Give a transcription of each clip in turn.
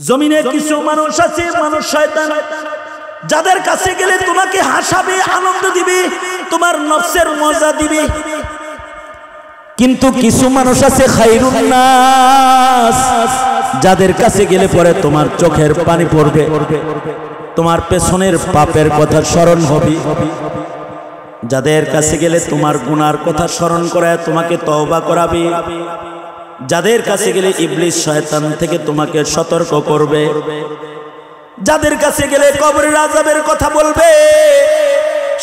জমিনে কিছু মানুষ আছে, মানুষ শয়তান, যাদের কাছে গেলে তোমাকে হাসাবে, আনন্দ দিবে, তোমার নফসের মজা দিবে। কিন্তু কিছু মানুষ আছে খায়রুন নাস, যাদের কাছে গেলে পরে তোমার চোখের পানি পড়বে, তোমার পেছনের পাপের কথা স্মরণ হবে, যাদের কাছে গেলে তোমার গুনার কথা স্মরণ করায় তোমাকে তওবা করাবে, যাদের কাছে গেলে ইবলিস শয়তান থেকে তোমাকে সতর্ক করবে, যাদের কাছে গেলে কবরের আযাবের কথা বলবে,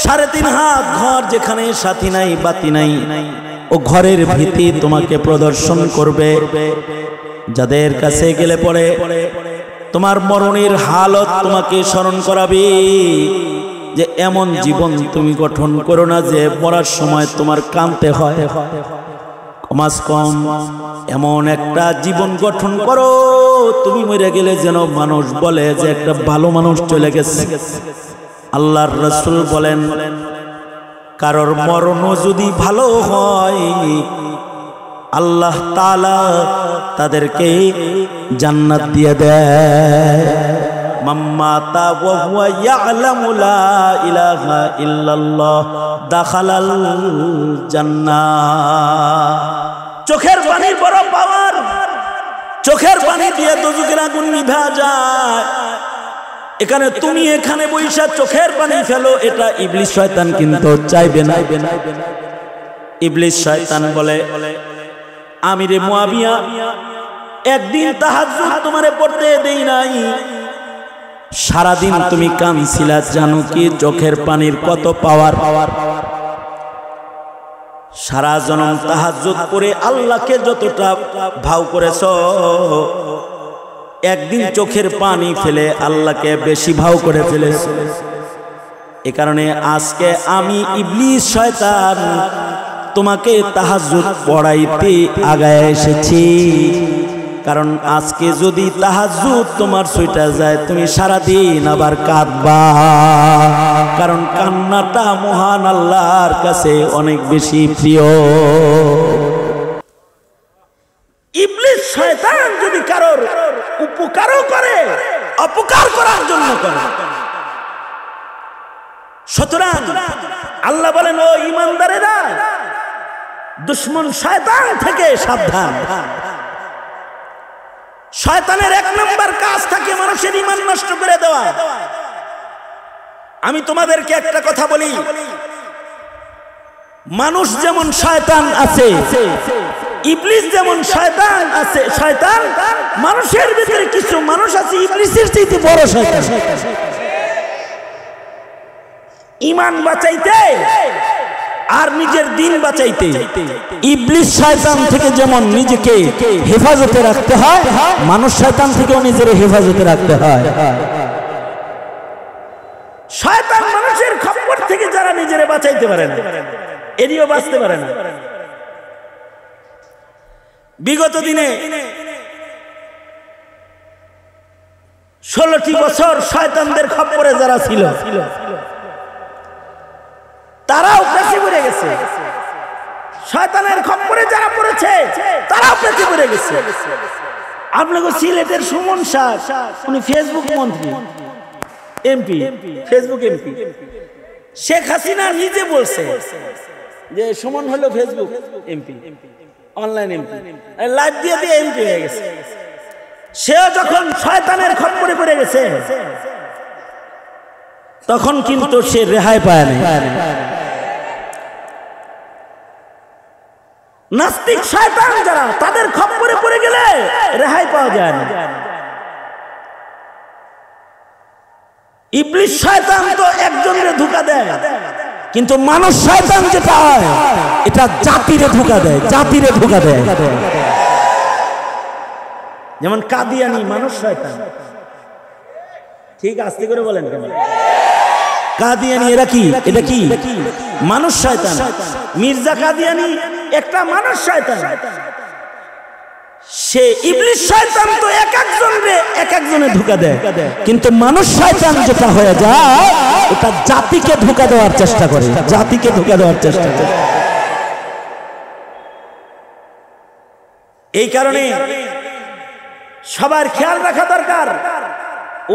3.5 হাত ঘর যেখানে সাথী নাই বাতি নাই ও ঘরের ভীতি তোমাকে প্রদর্শন করবে, যাদের কাছে গেলে পরে তোমার মরণের হালত তোমাকে স্মরণ করাবে যে এমন জীবন তুমি গঠন করো না যে মরার সময় তোমার কাঁদতে হয়, কমাস কম এমন একটা জীবন গঠন করো তুমি মরে গেলে যেন মানুষ বলে যে একটা ভালো মানুষ চলে গেছে। আল্লাহর রাসূল বলেন, কারোর মরণ যদি ভালো হয় আল্লাহ তাআলা তাদেরকে জান্নাত দিয়ে দেয়। মাম্মাতা ওয়া হুয়া ইয়ালামু লা ইলাহা ইল্লাল্লাহ দাখালাল জান্নাহ। চোখের পানির বড় পাওয়ার, চোখের পানি দিয়ে দোজখের আগুন নিভা যায়। এখানে তুমি এখানে বৈশা চোখের পানি ফেলো, এটা ইবলিস শয়তান কিন্তু চাইবে না। ইবলিস শয়তান বলে, আমিরে মুয়াবিয়া একদিন তাহাজ্জুদ তোমারে পড়তে দেই নাই, সারাদিন তুমি কাঁদছিলা, জানো কি চোখের পানির কত পাওয়ার। সারা জনম তাহাজ্জুদ করে আল্লাহকে যতটা ভাও করেছো, একদিন চোখের পানি ফেলে আল্লাহকে বেশি ভাও করে ফেলেছো। এ কারণে আজকে আমি ইবলিস শয়তান তোমাকে তাহাজ্জুদ পড়াইতে আগায় এসেছি। কারণ আজকে যদি তাহাজ্জুদ তোমার ছুটা যায় তুমি সারাদিন আবার কাঁদবা, কারণ কান্নাটা মহান আল্লাহর কাছে অনেক বেশি প্রিয়। ইবলিস শয়তান যদি কারোর উপকারও করে, অপকার করার জন্য করে। সুতরাং আল্লাহ বলেন, ও ঈমানদারেরা দুশমন শয়তান থেকে সাবধান। শয়তানের 1 নম্বর কাজ থাকে মানুষের ঈমান নষ্ট করে দেওয়া। আমি তোমাদেরকে একটা কথা বলি, মানুষ যেমন শয়তান আছে, ইবলিস যেমন শয়তান আছে, শয়তান মানুষের ভিতরে কিছু মানুষ আছে ইবলিসের চেয়ে বড় শয়তান। ঈমান বাঁচাইতে আর নিজের দিন বাঁচাইতে ইবলিস শয়তান থেকে যেমন নিজেকে হেফাজতে রাখতে হয়, মানুষ শয়তান থেকেও নিজের হেফাজতে রাখতে হয়। শয়তান মানুষের খপ্পর থেকে যারা নিজেরে বাঁচাইতে পারে না, এদিও বাঁচতে পারে না। বিগত দিনে 16টি বছর শয়তানদের খপ্পরে যারা ছিল তারাও পেছে পড়ে গেছে। শয়তানের খপ্পরে যারা পড়েছে তারাও পেছে পড়ে গেছে। আপনাকে সিলেটের সুমন শাহ, উনি ফেসবুক মন্ত্রী, MP, Facebook MP. Sheikh Hasina নিজে বলছে যে সুমন হলো Facebook MP, online MP, live দিয়ে দিয়ে এমপি হয়ে গেছে। সেও যখন শয়তানের খপ্পরে পড়ে গেছে তখন কিন্তু সে রেহাই পায় না। নাস্তিক শয়তান যারা, তাদের খপ্পরে পড়ে গেলে রেহাই পাওয়া যায় না। ইবলিস শয়তান তো একজনের ধোঁকা দেয়, কিন্তু মানুষ শয়তান যেটা হয় এটা জাতিরে ধোঁকা দেয়, জাতিরে ধোঁকা দেয়। যেমন কাদিয়ানি মানুষ শয়তান। ঠিক আস্তে করে বলেন কেন? কাদিয়ানি এরা কি? এটা কি মানুষ শয়তান। মির্জা কাদিয়ানি একটা মানুষ শয়তান। সে ইবলিস শয়তান তো এক একজনে ধোঁকা দেয়, কিন্তু মানুষ শয়তান যেটা হয়ে যায় এটা জাতিকে ধোঁকা দেওয়ার চেষ্টা করে, জাতিকে ধোঁকা দেওয়ার চেষ্টা করে। এই কারণে সবার খেয়াল রাখা দরকার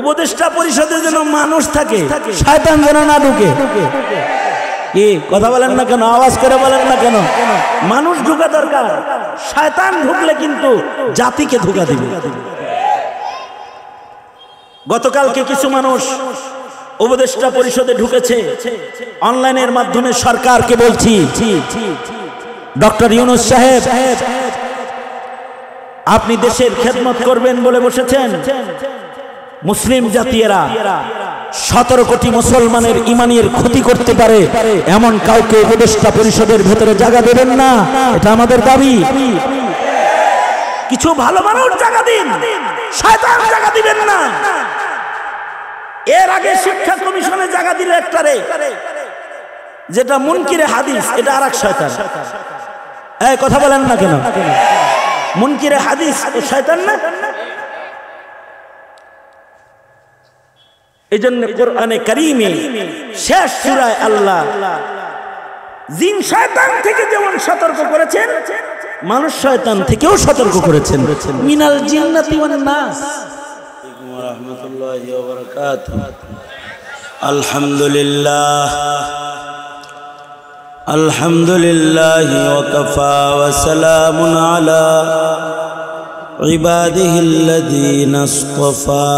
উপদেষ্টা পরিষদে যেন মানুষ থাকে, শয়তান যেন না ঢুকে। কি কথা বলেন না কেন? আওয়াজ করে বলেন না কেন? মানুষ ঢুকা দরকার, শয়তান ঢুকলে কিন্তু জাতিকে ধোঁকা দিবে। গতকালকে কিছু মানুষ উপদেষ্টা পরিষদে ঢুকেছে, অনলাইনের মাধ্যমে সরকারকে বলছি, ডক্টর ইউনূস সাহেব আপনি দেশের খেদমত করবেন বলে বসেছেন, মুসলিম জাতিয়েরা 17 কোটি মুসলমানের ইমানের ক্ষতি করতে পারে এমন কাউকে উপদেষ্টা পরিষদের ভেতরে জায়গা দেবেন না, এটা আমাদের দাবি। কিছু ভালো মানুষ জায়গা দিন, শয়তান জায়গা দিবেন না। এর আগে শিক্ষা কমিশনে জায়গা দিল একটারে, যেটা মুনকিরে হাদিস, এটা আরেক শয়তান। এই কথা বলেন না কেন? মুনকিরে হাদিস শয়তান না? এজন্য কোরআনে কারীমে শেষ সূরায় আল্লাহ জিন শয়তান থেকে যেমন সতর্ক করেছেন, মানুষ শয়তান থেকেও সতর্ক করেছেন। মিনাল জিন্নাতি ওয়ান নাস। ওয়া রাহমাতুল্লাহি ওয়া বারাকাতুহু। আলহামদুলিল্লাহ আলহামদুলিল্লাহি ওয়া কাফা ওয়া সালামুন আলা ইবাদিহিল্লাযীনা ইসতাফা।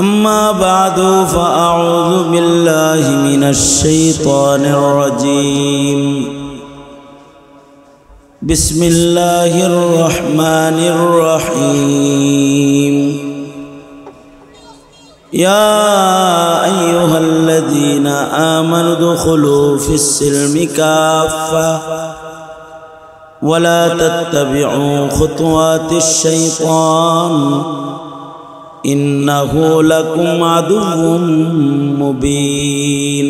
أما بعد فأعوذ بالله من الشيطان الرجيم. بسم الله الرحمن الرحيم. يا أيها الذين آمنوا ادخلوا في السلم كافة ولا تتبعوا خطوات الشيطان إنه لكم عدو مبين.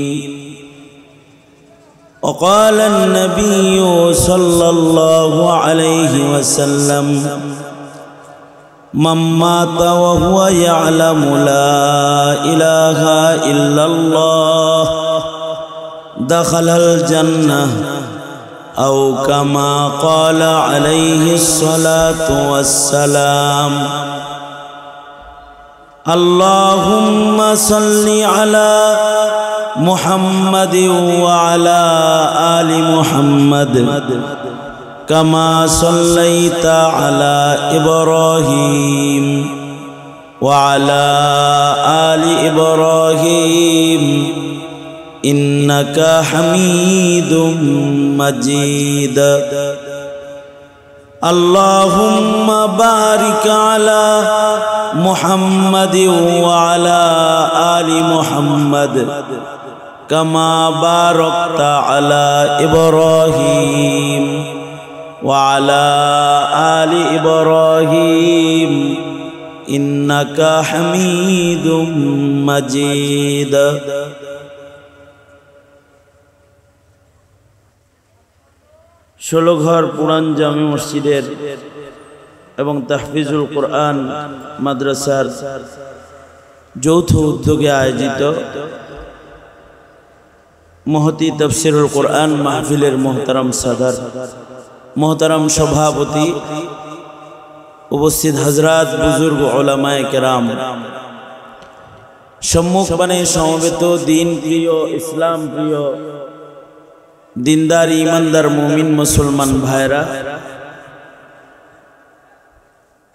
وقال النبي صلى الله عليه وسلم من مات وهو يعلم لا إله إلا الله دخل الجنة أو كما قال عليه الصلاة والسلام. اللهم صل على محمد وعلى آل محمد كما صليت على إبراهيم وعلى آل إبراهيم إنك حميد مجيد. اللهم بارك على محمد وعلى آل محمد كما باركت على إبراهيم وعلى آل إبراهيم إنك حميد مجيد. ষোলঘর পুরান জামে মসজিদের এবং তাহফিজুল কোরআন মাদ্রাসার যৌথ উদ্যোগে আয়োজিত মহতি তাফসিরুল কোরআন মাহফিলের মোহতারাম সাদার, মোহতারাম সভাপতি, উপস্থিত হযরত, বুজুর্গ, উলামায়ে কেরাম, সম্মুখপানে সমবেত দিন প্রিয়, ইসলাম প্রিয়, দিনদার, ইমানদার, মুমিন মুসলমান ভাইরা,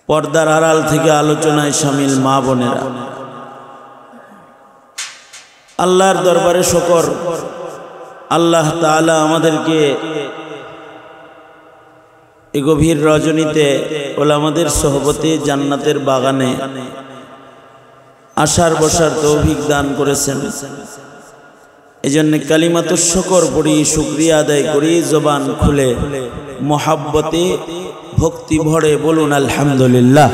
পর্দার আড়াল থেকে আলোচনায় শামিল মা বোনেরা, আল্লাহর দরবারে শুকর, আল্লাহ তাআলা আমাদেরকে এই গভীর রজনীতে ওলামাদের সোহবতে জান্নাতের বাগানে আসার বসার তৌফিক দান করেছেন। এজন্য কালিমাতুশ শুকর পড়ি, শুকরিয়া আদায় করি, জবান খুলে মোহাব্বতে ভক্তি ভরে বলুন আলহামদুলিল্লাহ।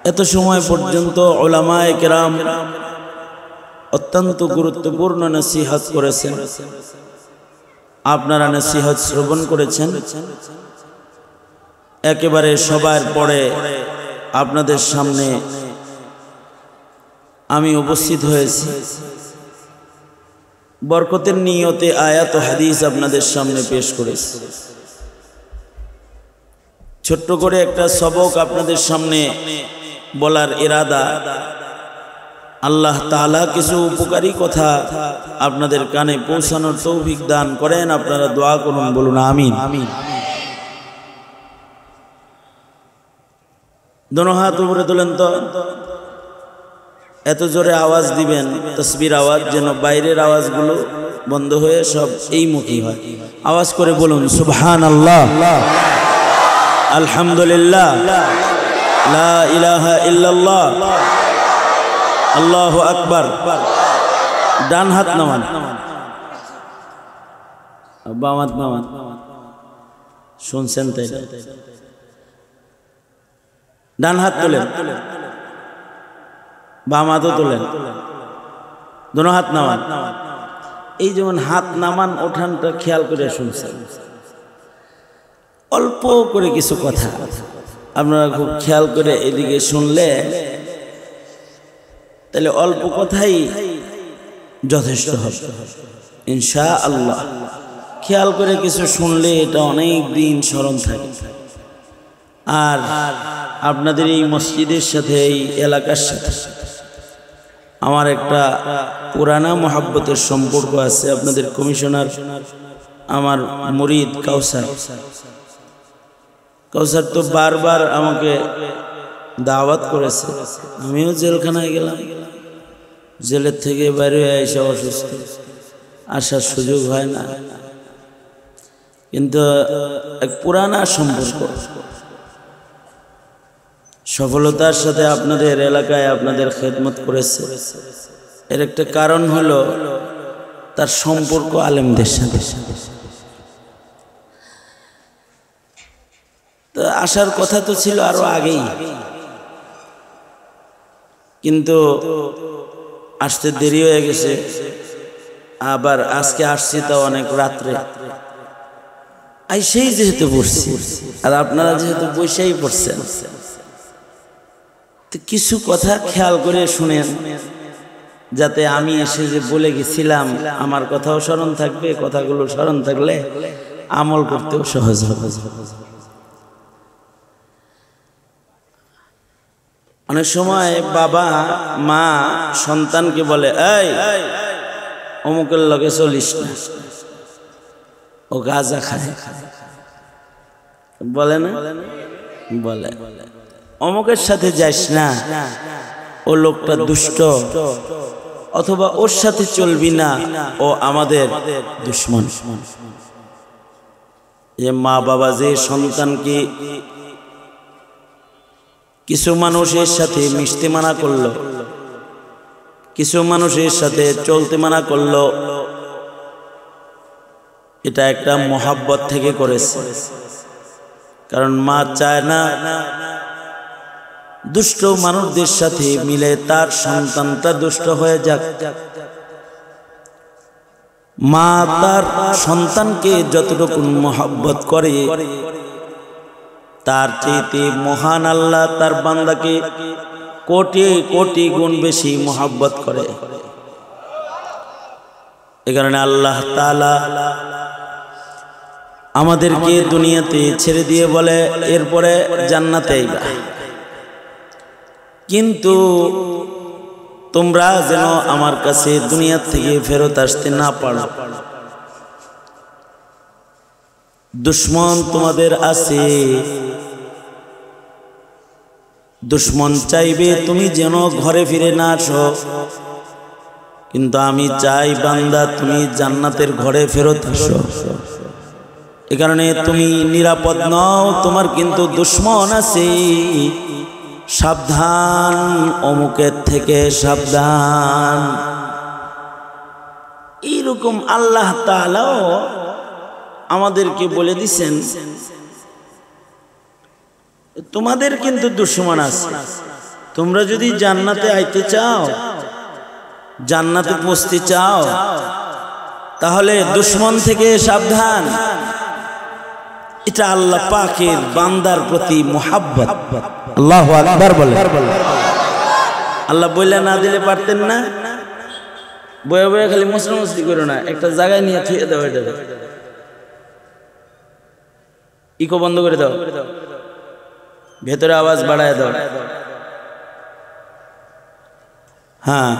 এত সময় পর্যন্ত উলামায়ে কেরাম অত্যন্ত গুরুত্বপূর্ণ নসিহত করেছেন, আপনারা নসিহত শ্রবণ করেছেন। একেবারে সবার পরে আপনাদের সামনে আমি উপস্থিত হয়েছি, বরকতের নিয়তে আয়াত ও হাদিস আপনাদের সামনে পেশ করেছি। ছোট্ট করে একটা সবক আপনাদের সামনে বলার ইরাদা। আল্লাহ তাআলা কিছু উপকারী কথা আপনাদের কানে পৌঁছানোর তৌফিক দান করেন। আপনারা দোয়া করুন, বলুন আমিন। দোনো হাত উপরে তোলেন তো। এত জোরে আওয়াজ দিবেন, তাসবির আওয়াজ, যেন বাইরের আওয়াজগুলো বন্ধ হয়ে সব এই মুখী হয়। আওয়াজ করে বলুন সুবহানাল্লাহ, আলহামদুলিল্লাহ, লা ইলাহা ইল্লাল্লাহ, আল্লাহু আকবার। ডান হাত নামান, বাম হাত নামান। শুনছেন তাই? ডান হাত তোলেন, বাম হাতও তোলেন, দোনো হাত নামান। এই যেমন হাত নামান ওঠানটা খেয়াল করে শুনছেন। অল্প করে কিছু কথা আপনারা খুব খেয়াল করে এদিকে শুনলে তাহলে অল্প কথাই যথেষ্ট হবে ইনশাআল্লাহ। খেয়াল করে কিছু শুনলে এটা অনেক দিন স্মরণ থাকে। আর আপনাদের এই মসজিদের সাথে, এই এলাকার সাথে আমার একটা পুরানা মহাব্বতের সম্পর্ক আছে। আপনাদের কমিশনার আমার মুরিদ কাউসার তো বারবার আমাকে দাওয়াত করেছে। আমিও জেলখানায় গেলাম, জেলের থেকে বাইরে এসে অসুস্থ, আসার সুযোগ হয় না। কিন্তু এক পুরানা সম্পর্ক, সফলতার সাথে আপনাদের এলাকায় আপনাদের খেদমত করেছে। এর একটা কারণ হলো তার সম্পর্ক আলেমদের সাথে। তো আসার কথা তো ছিল আরো আগেই, কিন্তু আসতে দেরি হয়ে গেছে। আবার আজকে আসছি তো অনেক রাত্রে, সেই যেহেতু পড়ছি আর আপনারা যেহেতু বৈশাই পড়ছেন, কিছু কথা খেয়াল করে শুনেন, যাতে আমি এসে যে বলে গেছিলাম আমার কথাও স্মরণ থাকবে। কথাগুলো স্মরণ থাকলে আমল করতেও সহজ হবে। অনেক সময় বাবা মা সন্তানকে বলে, এই অমুকের লগে চলিস না, ও গাঁজা খায়, বলে না? বলে অমুকের সাথে যাস না, ও লোকটা দুষ্ট, অথবা ওর সাথে চলবি না, ও আমাদের দুশমন। যে মা বাবা যে সন্তানকে কিছু মানুষের সাথে মিশতে মানা করলো, কিছু মানুষের সাথে চলতে মানা করলো, এটা একটা মোহাব্বত থেকে করেছে। কারণ মা চায় না দুষ্ট মানুষদের সাথে মিলে তার সন্তানটা দুষ্ট হয়ে যাক। মা তার সন্তানকে যতটুকু মোহাব্বত করে, তার চাইতে মহান আল্লাহ তার বান্দাকে কোটি কোটি গুণ বেশি মোহাব্বত করে। এ কারণে আল্লাহ তাআলা আমাদেরকে দুনিয়াতে ছেড়ে দিয়ে বলে এরপরে জান্নাতে আইবা, কিন্তু তোমরা যেন আমার কাছে দুনিয়া থেকে ফেরত আসতে না পারো। দুশ্মন তোমাদের আছে, দুশ্মন চাইবে তুমি যেন ঘরে ফিরে না আসো, কিন্তু আমি চাই বান্দা তুমি জান্নাতের ঘরে ফেরত আসো। এ কারণে তুমি নিরাপদ নও, তোমার কিন্তু দুশ্মন আছে। সাবধান, অমুকের থেকে সাবধান। এইরকম আল্লাহ তাআলাও আমাদেরকে বলে দিছেন তোমাদের কিন্তু দুশমন আছে। তোমরা যদি জান্নাতে আইতে চাও, জান্নাতে পৌঁছতে চাও, তাহলে দুশমন থেকে সাবধান। এটা আল্লাহ পাকের বান্দার প্রতি মুহাব্বত। আল্লাহু আকবার বলেন। আল্লাহ বইলা না দিলে পারতেন না? বয়ে বয়ে খালি মুসলিম করো না, একটা জায়গায় নিয়ে থুয়ে দাও, এটা ইকো বন্ধ করে দাও। ভেতরে আওয়াজ বাড়ায় দাও। হ্যাঁ,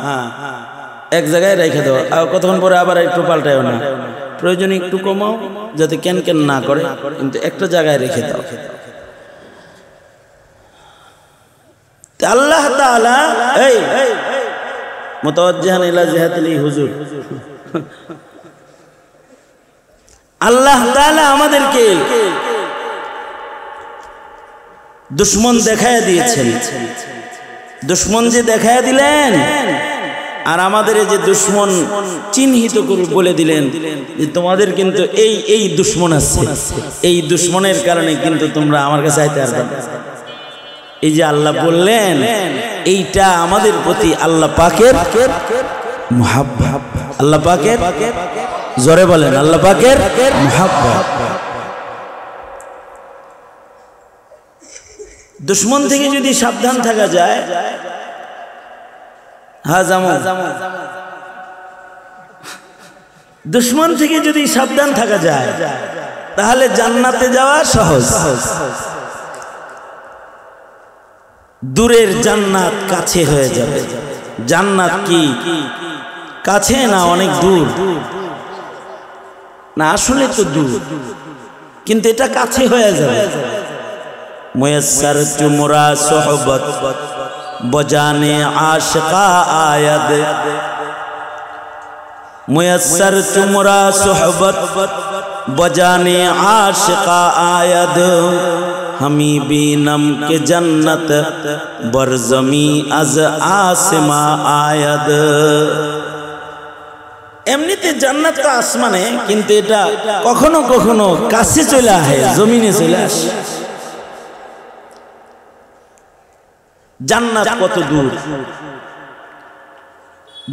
এক জায়গায় রেখে দাও, আর কতক্ষণ পরে আবার একটু পাল্টায়ও না, প্রয়োজনে একটু কমাও যাতে কেন কেন না করে, কিন্তু একটা জায়গায় রেখে দাও। আল্লাহ তাআলা এই মুতাওয়াজ্জিহান ইলা জিহাতিল হুজুর, আল্লাহ তাআলা আমাদেরকে দুশমন দেখায় দিয়েছেন। দুশমন যে দেখায় দিলেন, আর আমাদের যে দুশমন চিহ্নিত করে বলে দিলেন যে তোমাদের কিন্তু এই দুশমন আছে, এই দুশমনের কারণে কিন্তু তোমরা আমার কাছে আইতে পারবে না। এই যে আল্লাহ বললেন, এইটা আমাদের প্রতি আল্লাহ পাকের মুহাব্বত, আল্লাহ পাকের, জোরে বলেন, আল্লাহ পাকের মুহাব্বত। দুশমন থেকে যদি সাবধান থাকা যায়, দুশমন থেকে যদি সাবধান থাকা যায় তাহলে জান্নাতে যাওয়া সহজ। দূরের জান্নাত কাছে হয়ে যাবে। জান্নাত কি কাছে না অনেক দূর? না, আসলে তো দূর, কিন্তু এটা কাছে হয়ে যাবে। মুয়াসসার তুমরা সোহবত বজানে আশিকা আয়াদ, মুয়াসসার তুমরা সোহবত বজানে আশিকা আয়াদ, हमी बीनम के जन्नत बरजमी अज आसमा आयद। এমনিতে জান্নাত তো আসমানে, কিন্তু এটা কখনো কখনো কাছে চলে আসে, জমিনে চলে আসে। জান্নাত কত দূর?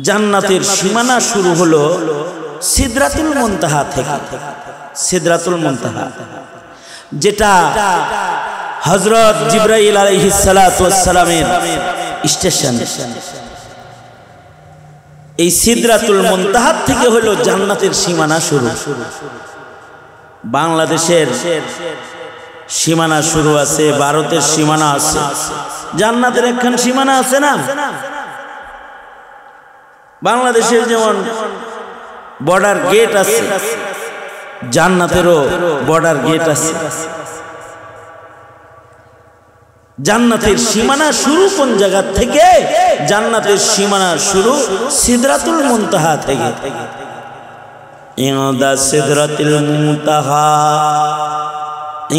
জান্নাতের সীমানা শুরু হলো সিদরাতুল মুনতাহা থেকে। সিদরাতুল মুনতাহা যেটা হযরত জিবরাইল আলাইহিস সালাতু ওয়াস সালামের স্টেশন, এই সিদরাতুল মুনতাহা থেকে হলো জান্নাতের সীমানা শুরু। বাংলাদেশের সীমানা শুরু আছে, ভারতের সীমানা আছে, জান্নাতের একখান সীমানা আছে না? বাংলাদেশের যেমন বর্ডার গেট আছে, জান্নাতেরও বর্ডার গেট আছে। জান্নাতের সীমানা শুরু কোন জায়গা থেকে? জান্নাতের সীমানা শুরু সিদরাতুল মুনতাহা থেকে। ইনদা সিদরাতুল মুনতাহা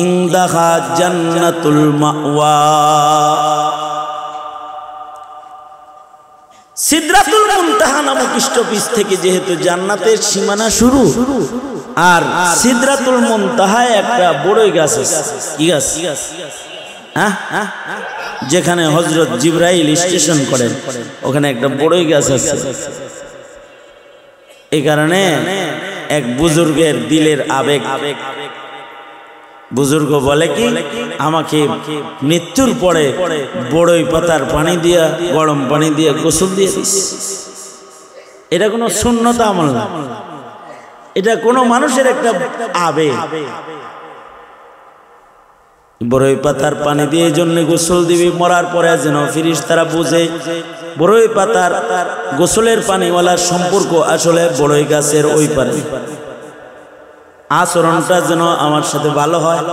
ইনদাহা জান্নাতুল মাওয়া। সিদরাতুল মুনতাহা নামক স্টপেজ থেকে যেহেতু জান্নাতের সীমানা শুরু, আর সিদরাতুল মুনতাহায় একটা বড়ই গাছ আছে। কি গাছ? যেখানে হযরত জিবরাইল স্টেশন করেন, ওখানে একটা বড়ই গাছ আছে। এই কারণে এক বুজুর্গের দিলের আবেগ, বুজুর্গ বলে কি, আমাকে মৃত্যুর পরে বড়ই পাতার পানি দিয়া, গরম পানি দিয়া গোসল দিয়ে দিস। এটা কোনো সুন্নত আমল না, এটা কোনো মানুষের একটা আবেগ। বড়ই পাতার পানি দিয়ে এই জন্য গোসল দিবি, মরার পরে যেন ফেরেশতারা বুঝে বড়ই পাতার গোসলের পানিওয়ালার সম্পর্ক আসলে বড়ই গাছের ওই পারে। আচরণটা যেন আমার সাথে ভালো হয়,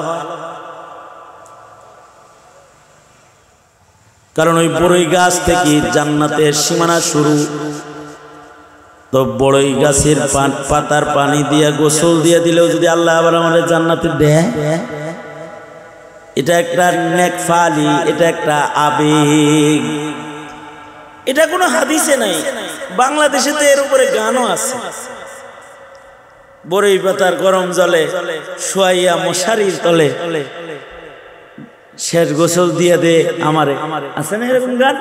কারণ ওই বড়ই গাছ থেকে জান্নাতের সীমানা শুরু। তো বড়ই গাছের পাতার পানি দিয়ে গোসল দিয়ে দিলেও যদি আল্লাহ আবার আমাদের জান্নাতে দেয়, এটা একটা নেকফালি, এটা একটা আবেগ। এটা কোনো হাদিসে নাই, বাংলাদেশে তো এর উপরে গানও আছে। বড়ই পাতার গরম জলে শোয়াইয়া মশারির তলে শেষ গোসল দিয়ে দে আমারে, আছে না এরকম গান?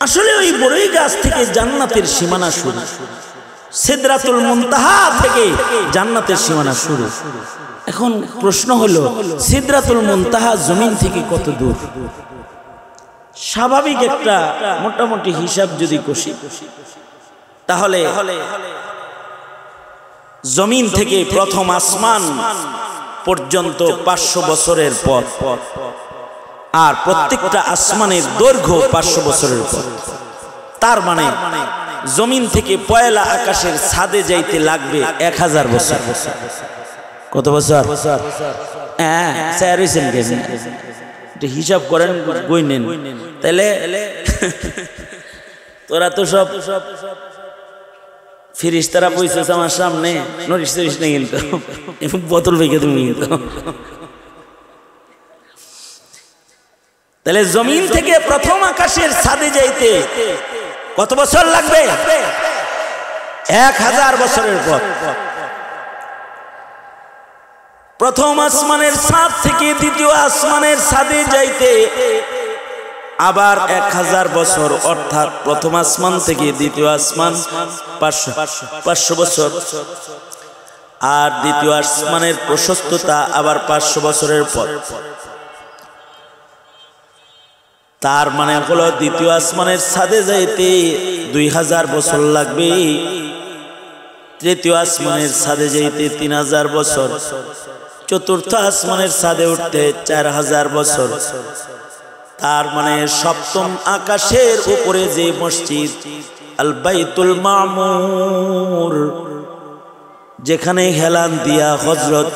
আসলে ওই বড়ই গাছ থেকে জান্নাতের সীমানা শুরু, সিদরাতুল মুনতাহা থেকে জান্নাতের সীমানা শুরু। এখন প্রশ্ন হলো, সিদরাতুল মুনতাহা জমিন থেকে কত দূর? স্বাভাবিক একটা মোটামুটি হিসাব যদি কষি, তাহলে জমিন থেকে প্রথম আসমান পর্যন্ত 500 বছরের পথ, আর প্রত্যেকটা আসমানের দৈর্ঘ্য 500 বছরের পথ। তার মানে জমিন থেকে পয়লা আকাশের ছাদে যাইতে লাগবে 1000 বছর। কত বছর? হ্যাঁ, হিসাব করেন, গই নেন। তাহলে তোরা তো সব ফিরিস্তারা বইছেছে আমার সামনে, নরিস তরিস নেই কিন্তু, বোতল বেঁকে তুমি কিন্তু। তাহলে জমিন থেকে প্রথম আকাশের ছাদে যাইতে কত বছর লাগবে? 1000 বছরের পর। প্রথম আসমানের ছাদ থেকে দ্বিতীয় আসমানের ছাদে যাইতে আবার 1000 বছর, অর্থাৎ প্রথম আসমান থেকে দ্বিতীয় আসমান 500 বছর, আর দ্বিতীয় আসমানের প্রশস্ততা আবার 500 বছরের পর। তার মানে হলো দ্বিতীয় আসমানের ছাদে যাইতে 2000 বছর লাগবে, তৃতীয় আসমানের ছাদে যাইতে 3000 বছর, চতুর্থ আসমানের ছাদে উঠতে 4000 বছর। তার মানে সপ্তম আকাশের উপরে যে মসজিদ আল বাইতুল মামুর, যেখানে হেলান দিয়া হযরত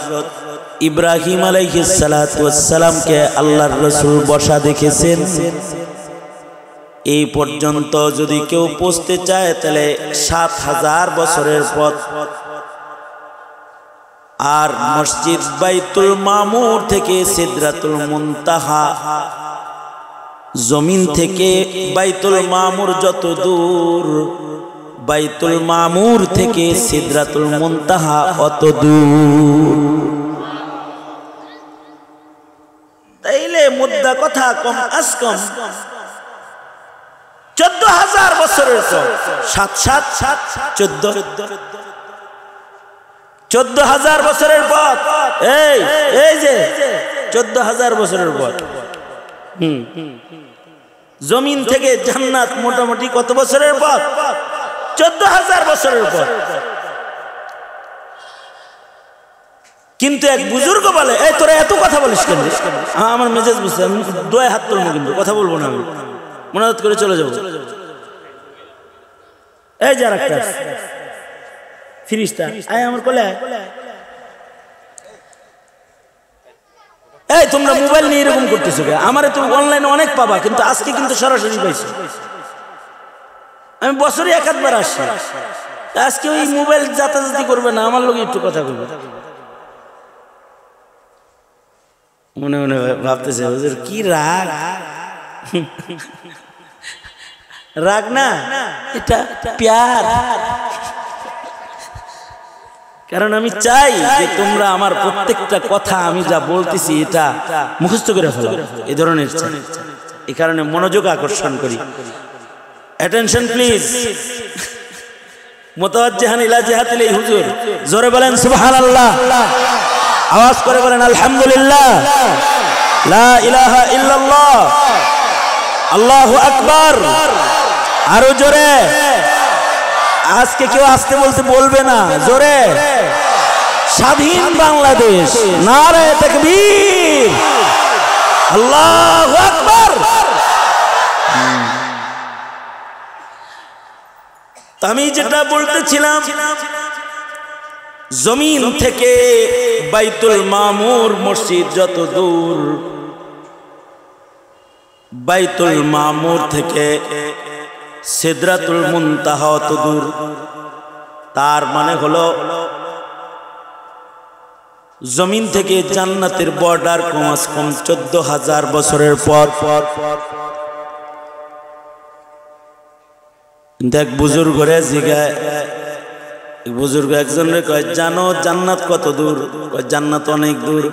ইব্রাহিম আলাইহিস সালাতু ওয়াস সালামকে আল্লাহর রাসূল বসা দেখেছেন, এই পর্যন্ত যদি কেউ পৌঁছতে চায় তাহলে 7000 বছরের পথ। আর মসজিদ বাইতুল মামুর থেকে সিদরাতুল মুনতাহা, জমিন থেকে বাইতুল মামুর যত দূর, বাইতুল মামুর থেকে সিদরাতুল মুনতাহা অত দূর। তাইলে মুদ্রা কথা কম আজ কম 14000 বছরের পর, 7 7 7 14000 বছরের পর, এই যে 14000 বছরের পর। জমিন থেকে জান্নাত মোটামুটি কত বছরের পর? 14000 বছরের পর। কিন্তু এক বুজুর্গ বলে, এই তোরা এত কথা বলিস কেন? আমার মেজাজ বুঝছে, আমি দোয়া হাত তুলবো, কিন্তু কথা বলবো না, আমি মোনাজাত করে চলে যাবো। এই যারা ফিরিস্তা আয় আমার কোলে, এই তোমরা মোবাইল নিয়ে এরকম করতেছো? আমারে তুমি অনলাইনে অনেক পাবা, কিন্তু আজকে কিন্তু সরাসরি পাইছো। আমি বছরে 1 বার আসছি, আজকে ওই মোবাইল যাতাযাতি করবে না, আমার লোক একটু কথা বলবে। মনে মনে ভাবতেছে হুজুর কি রাগ, রাগ না, এটা প্যার। কারণ আমি চাই যে তোমরা আমার প্রত্যেকটা কথা আমি যা বলতেছি এটা মুখস্থ করে ফেলো, এই ধরনের চাই। এই কারণে মনোযোগ আকর্ষণ করি। Attention please. মুতাওয়াজ্জিহান ইলা জিহাতিল হুজুর, জোরে বলেন সুবহানাল্লাহ, আওয়াজ করে বলেন আলহামদুলিল্লাহ, লা ইলাহা ইল্লাল্লাহ, আল্লাহু আকবার। আরো জোরে। আজকে কেউ আসতে বলতে বলবে না, জোরে। স্বাধীন বাংলাদেশ, নারে তাকবীর, আল্লাহু আকবার। আমি যেটা বলতেছিলাম, জমিন থেকে বাইতুল মামুর মসজিদ যত দূর, বাইতুল মামুর থেকে সিদরাতুল মুনতাহা অত দূর। তার মানে হলো জমিন থেকে জান্নাতের বর্ডার কমাস কম 14000 বছরের পর। দেখ বুজুর্গরে জিগায়, বুজুর্গ একজনের কয় জানো জান্নাত কত দূর? জান্নাত অনেক দূর।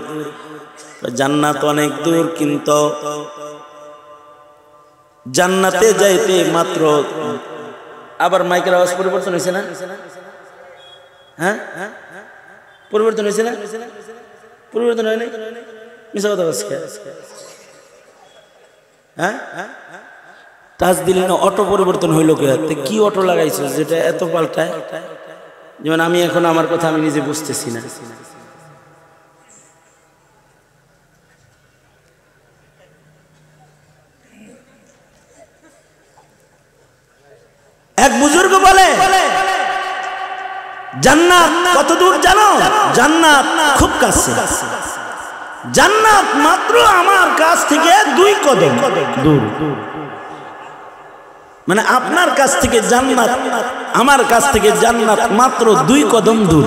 জান্নাত অনেক দূর, কিন্তু জান্নাতে যাইতে মাত্র, আবার মাইকের আওয়াজ পরিবর্তন হয়েছে না? হ্যাঁ পরিবর্তন হয়েছে না? পরিবর্তন হয় নাই? মিশা কথা বলছে। হ্যাঁ টাচ দিলে না অটো পরিবর্তন হইল কে? কি অটো লাগাইছো যেটা এত পাল্টায়? যেমন আমি এখন আমার কথা আমি নিজে বুঝতেছি না। এক বুজুর্গ বলে জান্নাত কত দূর জানো? জান্নাত খুব কাছে, জান্নাত মাত্র আমার কাছ থেকে 2 কদম দূর। মানে আপনার কাছ থেকে জান্নাত, আমার কাছ থেকে জান্নাত মাত্র 2 কদম দূর।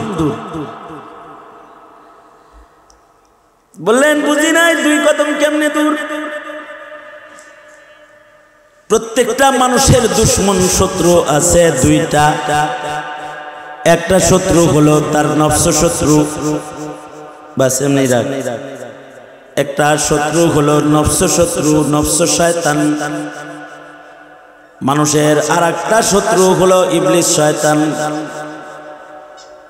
বললেন বুঝি নাই 2 কদম কেমনে দূর? প্রত্যেকটা মানুষের দুশ্মন শত্রু আছে 2টা। একটা শত্রু হলো তার নফস শত্রু, বাস এমনি রাখ। একটা শত্রু হলো নফস শত্রু, নফস শয়তান। মানুষের আরেকটা শত্রু হলো ইবলিস শয়তান।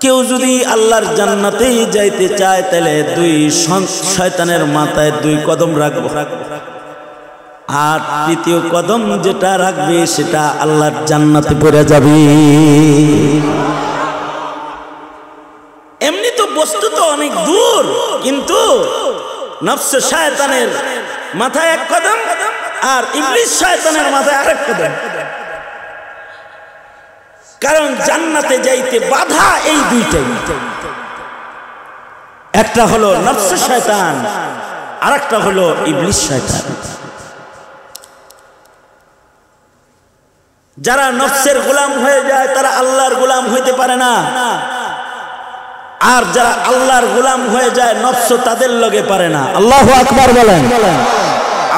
কেউ যদি আল্লাহর জান্নাতেই যাইতে চায় তাহলে 2 শয়তানের মাথায় 2 কদম রাখবো, আর 3য় কদম যেটা রাখবে সেটা আল্লাহর জান্নাতে পড়ে যাবে। এমনি তো বস্তু তো অনেক দূর, কিন্তু নফস শয়তানের মাথায় 1 কদম আর ইবলিস শয়তানের মাথায় আরেক কদম। কারণ জান্নাতে যাইতে বাধা এই 2টাই। একটা হলো নফস শয়তান, আরেকটা হলো ইবলিস শয়তান। যারা নফসের গোলাম হয়ে যায় তারা আল্লাহর গোলাম হইতে পারে না, আর যারা আল্লাহর গোলাম হয়ে যায় নফস তাদের লগে পারে না। আল্লাহু আকবার বলেন।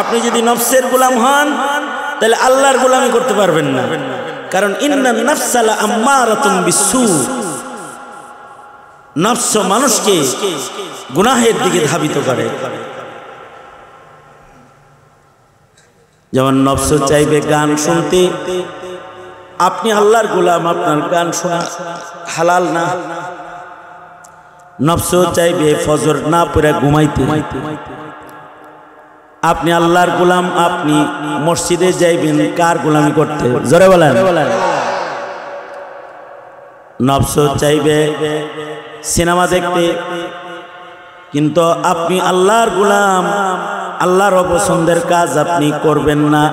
আপনি যদি নফসের গোলাম হন তাহলে আল্লাহর গোলামি করতে পারবেন না, কারণ ইন্নান নাফসা লাআম্মারাতুন বিসসু, নফস মানুষকে গুনাহের দিকে ধাবিত করে। যেমন নফস চাইবে গান শুনতে, আপনি আল্লাহর গোলাম, আপনার গান শোনা হালাল না। নফস চাইবে ফজর না পড়ে ঘুমাইতে, আপনি আল্লাহর গোলাম, আপনি মসজিদে যাইবেন কার গোলামি করতে? জোরে বলেন। নফস চাইবে সিনেমা দেখতে, কিন্তু আপনি আল্লাহর গোলাম, আল্লাহর অপছন্দের কাজ আপনি করবেন না।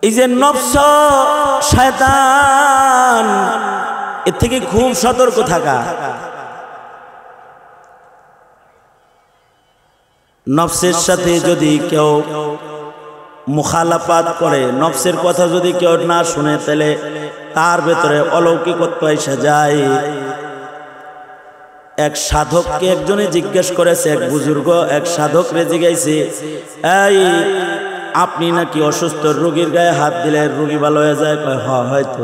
এই যে নফস শয়তান, এর থেকে খুব সতর্ক থাকা। নফসের সাথে যদি কেউ মুখালাফাত করে, নফসের কথা যদি কেউ না শুনে, তাহলে তার ভেতরে অলৌকিকত্ব এসে যায়। এক সাধককে একজনে জিজ্ঞেস করেছে, এক বুজুর্গ এক সাধকরে জিজ্ঞাসে, এই আপনি নাকি অসুস্থ রোগীর গায়ে হাত দিলে রোগী ভালো হয়ে যায়? কয় হ্যাঁ হয়তো।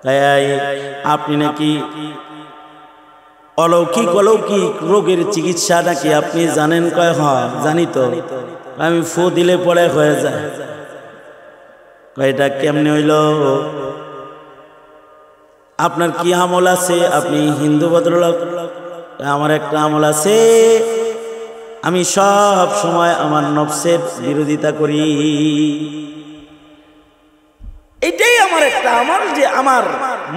তাই আপনি নাকি অলৌকিক অলৌকিক রোগের চিকিৎসা নাকি আপনি জানেন? কয় হ্যাঁ জানি তো, আমি ফু দিলে পরে হয়ে যায়। কয় এটা কেমনে হইল? আপনার কি আমল আছে? আপনি হিন্দু ভদ্রলোক? আমার একটা আমল আছে, আমি সব সময় আমার নফসের বিরোধিতা করি। এটাই আমার একটা আমল, যে আমার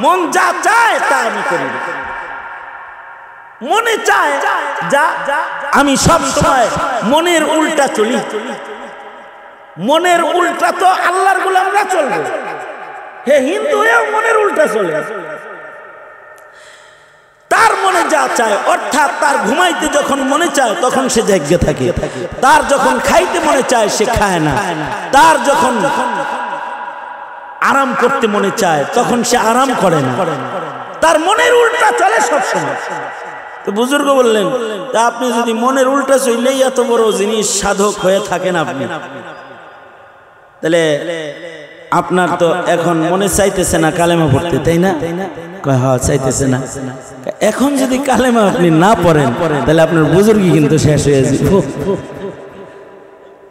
মন যা চায় তা আমি করি। মনে চায় যা, আমি সব সময় মনের উল্টা চলি। মনের উল্টা তো আল্লাহর গোলামরা চলবে, হে হিন্দু হয়েও মনের উল্টা চলে। তার মনে যা চায়, অর্থাৎ তার ঘুমাইতে যখন মনে চায় তখন সে জেগে থাকে, তার যখন খাইতে মনে চায় সে খায় না, তার যখন আরাম করতে মনে চায় তখন সে আরাম করে না, তার মনের উল্টা চলে সব সময়। তো বুজুর্গ বললেন, তা আপনি যদি মনের উল্টা চললেই এত বড় জিনিস সাধক হয়ে থাকেন আপনি, তাহলে আপনার তো এখন মনে চাইতেছে না কালেমা পড়তে, তাই না? কয় হ্যাঁ চাইতেছে না। এখন যদি কালেমা আপনি না পড়েন তাহলে আপনার বুজুর্গি কিন্তু শেষ হয়ে যাবে।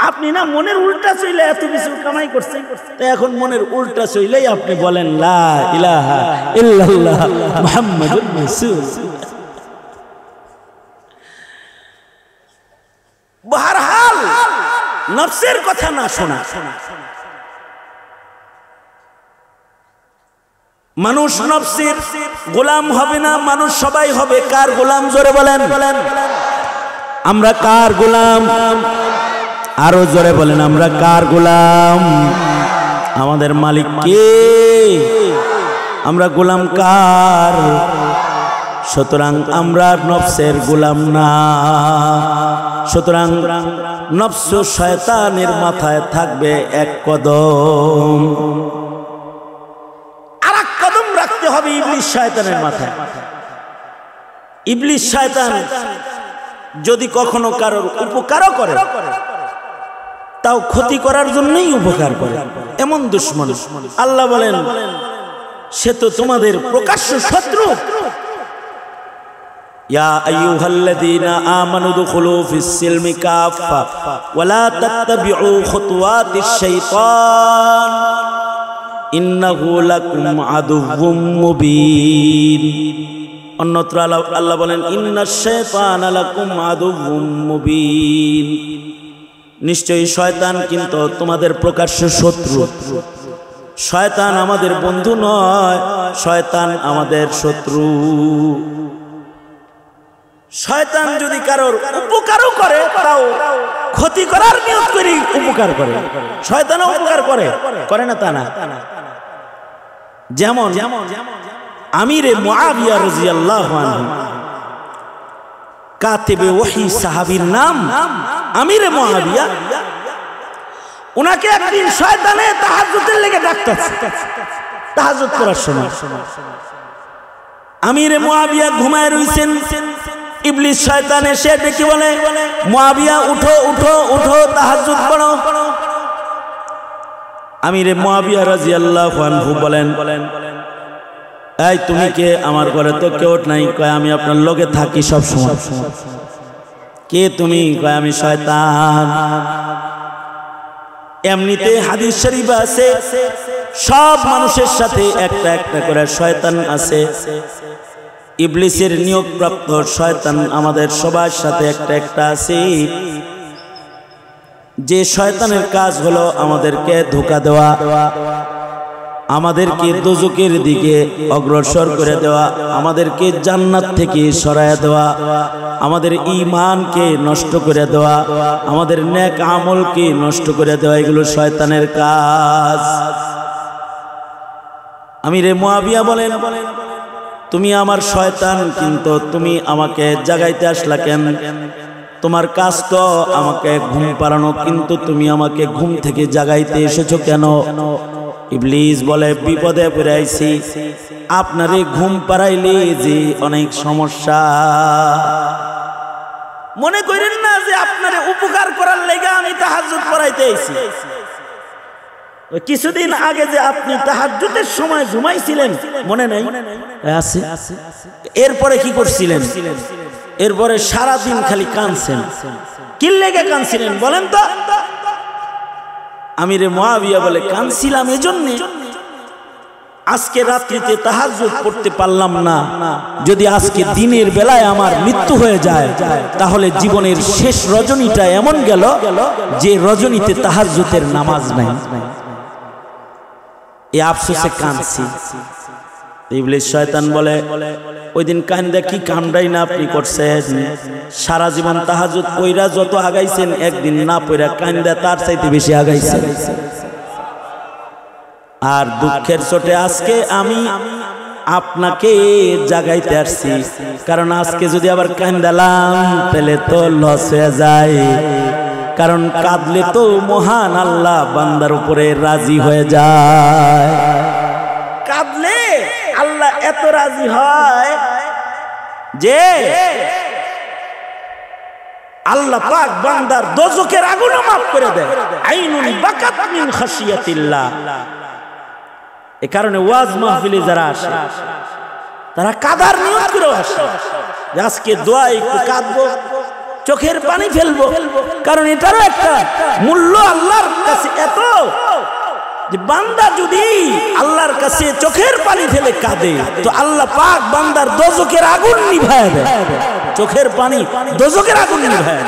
আপনি না মনের উল্টা চইলে এত কিছু কামাই করছেন, তো এখন মনের উল্টা চইলেই আপনি বলেন লা ইলাহা ইল্লাল্লাহ মুহাম্মাদুর রাসূল। বহরহাল নফসের কথা না শোনা। মানুষ নফসের গোলাম হবে না, মানুষ সবাই হবে কার গোলাম? জোরে বলেন। আমরা কার গোলাম? আরো জোরে বলেন, আমরা কার গোলাম? আমাদের মালিক কে? আমরা গোলাম কার? সুতরাং আমরা নফসের গোলাম না। সুতরাং নফস শয়তানের মাথায় থাকবে এক কদম, আর এক কদম রাখতে হবে ইবলিস শয়তানের মাথায়। ইবলিস শয়তান যদি কখনো কারোর উপকারও করে, তাও ক্ষতি করার জন্যই উপকার করে, এমন দুশমন। আল্লাহ বলেন সে তো তোমাদের প্রকাশ্য শত্রু। ইয়া আইয়ুহাল্লাযীনা আমানু দুখুলু ফিস-সিলমি কাফা ওয়া লা তাত্তাবিউ খুতুওয়াতিশ শাইতান ইন্নাহু লাকুম আদুউম মুবিন। অন্যত্র আল্লাহ বলেন ইন্নাশ শাইতানা লাকুম আদুউম মুবিন, নিশ্চয়ই শয়তান কিন্তু তোমাদের প্রকাশ্য শত্রু। শয়তান আমাদের বন্ধু নয়, শয়তান আমাদের শত্রু। শয়তান যদি কারোর উপকারও করে, তাও ক্ষতি করার নিয়ত করে উপকার করে। শয়তানও উপকার করে, করে না তা না। যেমন আমিরে মুআবিয়া রাদিয়াল্লাহু আনহু, কাতিবে ওহী সাহাবীর নাম আমিরে মুআবিয়া। উনাকে একদিন শয়তানে তাহাজ্জুদের লেগে ডাকতেছে, তাহাজ্জুদ করার সময়। আমিরে মুআবিয়া ঘুমায় রইছেন, ইবলিস শয়তান এসে ডেকে বলে মুআবিয়া উঠো উঠো উঠো, তাহাজ্জুদ পড়ো। আমিরে মুআবিয়া রাদিয়াল্লাহু আনহু বলেন এই তুমি কে? আমার ঘরে তো কেউ নাই। কয় আমি আপনার লগে থাকি সব সময়। কে তুমি? কয় আমি শয়তান। এমনিতে হাদিস শরীফে আছে সব মানুষের সাথে একটা একটা করে শয়তান আছে। ইবলিসের নিয়োগপ্রাপ্ত শয়তান আমাদের সবার সাথে একটা একটা আছে। যে শয়তানের কাজ হলো আমাদেরকে ধোঁকা দেওয়া, আমাদেরকে দোজখের দিকে অগ্রসর করে দেওয়া, আমাদেরকে জান্নাত থেকে সরায়া দেওয়া, আমাদের ঈমানকে নষ্ট করে দেওয়া, আমাদের নেক আমলকে নষ্ট করে দেওয়া, এগুলো শয়তানের কাজ। আমিরে মুআবিয়া বলেন তুমি আমার শয়তান, কিন্তু তুমি আমাকে জাগাইতে আসলা কেন? তোমার কাজ তো আমাকে ঘুম পাড়ানো, কিন্তু তুমি আমাকে ঘুম থেকে জাগাইতে এসেছো কেন? ইবলিস বলে বিপদে পড়ে আইছি, আপনারে ঘুম পাড়াইলে যে অনেক সমস্যা। মনে করেন না যে আপনারে উপকার করার লেগে আমি তাহাজ্জুদ পড়াইতে আইছি। কিছুদিন আগে যে আপনি তাহাজ্জুদের সময় ঘুমাইছিলেন মনে নাই? আছে। এরপরে কি করছিলেন? এরপরে সারাদিন খালি কাঁদছেন। কি লেগে কাঁদছিলেন বলেন তো? আমিরে মুআবিয়া বলে কাঁদছিলাম এজন্য আজকে রাত্রিতে তাহাজ্জুদ পড়তে পারলাম না। যদি আজকে দিনের বেলায় আমার মৃত্যু হয়ে যায়, তাহলে জীবনের শেষ রজনীটা এমন গেল যে রজনীতে তাহাজ্জুদের নামাজ নাই। এই আফসোসে কাঁদছি। ইবলিস শয়তান বলে ওই দিন কান্দে কি কামড়াই না আপনি করছেন? সারা জীবন তাহাজ্জুদ পইরা যত আগাইছেন, একদিন না পইরা কান্দে তার চাইতে বেশি আগাইছেন। আর দুঃখের চোটে আজকে আমি আপনাকে জাগাইতে আসছি, কারণ আজকে যদি আবার কান্দালাম তাহলে তো লস হয়ে যায়। কারণ কাঁদলে তো মহান আল্লাহ বান্দার উপরে রাজি হয়ে যায়। কাঁদলে আল্লাহ এত রাজি হয় যে আল্লাহ পাক বান্দার দোজখের আগুনও মাফ করে দেয়। আইনুন বাকাত মিন খাশিয়াতিল্লাহ। এই কারণে ওয়াজ মাহফিলে যারা আসে তারা কাঁদার নিয়ত করে আসে, আজকে দোয়া একটু কাঁদবো, চোখের পানি ফেলবো। কারণ এটারও একটা মূল্য আল্লাহর কাছে এত যে বান্দা যদি আল্লাহর কাছে চোখের পানি ফেলে কাঁদে, তো আল্লাহ পাক বান্দার দোজখের আগুন নিভায় দেয়। চোখের পানি দোজখের আগুন নিভায় দেয়।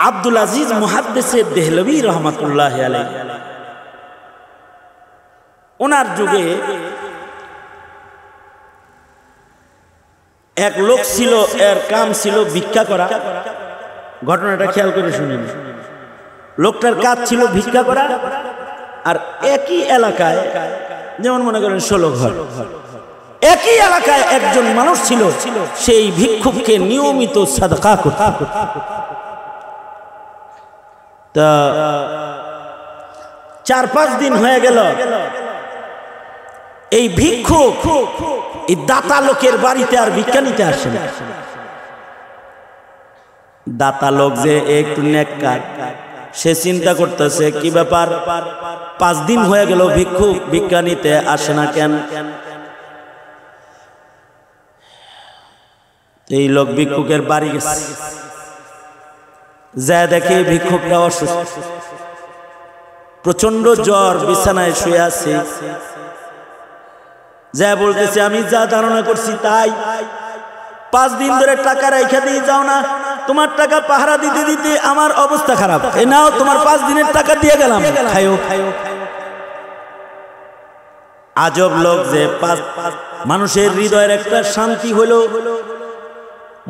আব্দুল আজিজ মুহাদ্দিস দেহলভী রহমাতুল্লাহ আলাইহি, ওনার যুগে এক লোক ছিল, এর কাম ছিল ভিক্ষা করা। ঘটনাটা খেয়াল করে শুনুন। লোকটার কাজ ছিল ভিক্ষা করা, আর একই এলাকায়, যেমন মনে করেন 16 ঘর, একই এলাকায় একজন মানুষ ছিল, সেই ভিক্ষুককে নিয়মিত সাদকা করত। তা 4-5 দিন হয়ে গেল, এই ভিক্ষুক এই দাতা লোকের বাড়িতে আর ভিক্ষা নিতে আসে না। দাতা লোক যে একটু নেককার, সে চিন্তা করতেছে কি ব্যাপার, 5 দিন হয়ে গেল ভিক্ষুক ভিক্ষা নিতে আসে না কেন। এই লোক ভিক্ষুকের বাড়ি গেছে, যা দেখে ভিক্ষুকটা অসুস্থ, প্রচন্ড জ্বর, বিছানায় শুয়ে আছে। যা বলতেছে আমি যা ধারণা করছি তাই, 5 দিন ধরে টাকা রাইখা দিয়ে যাও না, তোমার টাকা পাহারা দিতে দিতে আমার অবস্থা খারাপ, এই নাও তোমার 5 দিনের টাকা দিয়ে গেলাম, খাইও। আজব লোক যে, মানুষের হৃদয়ের একটা শান্তি হলো,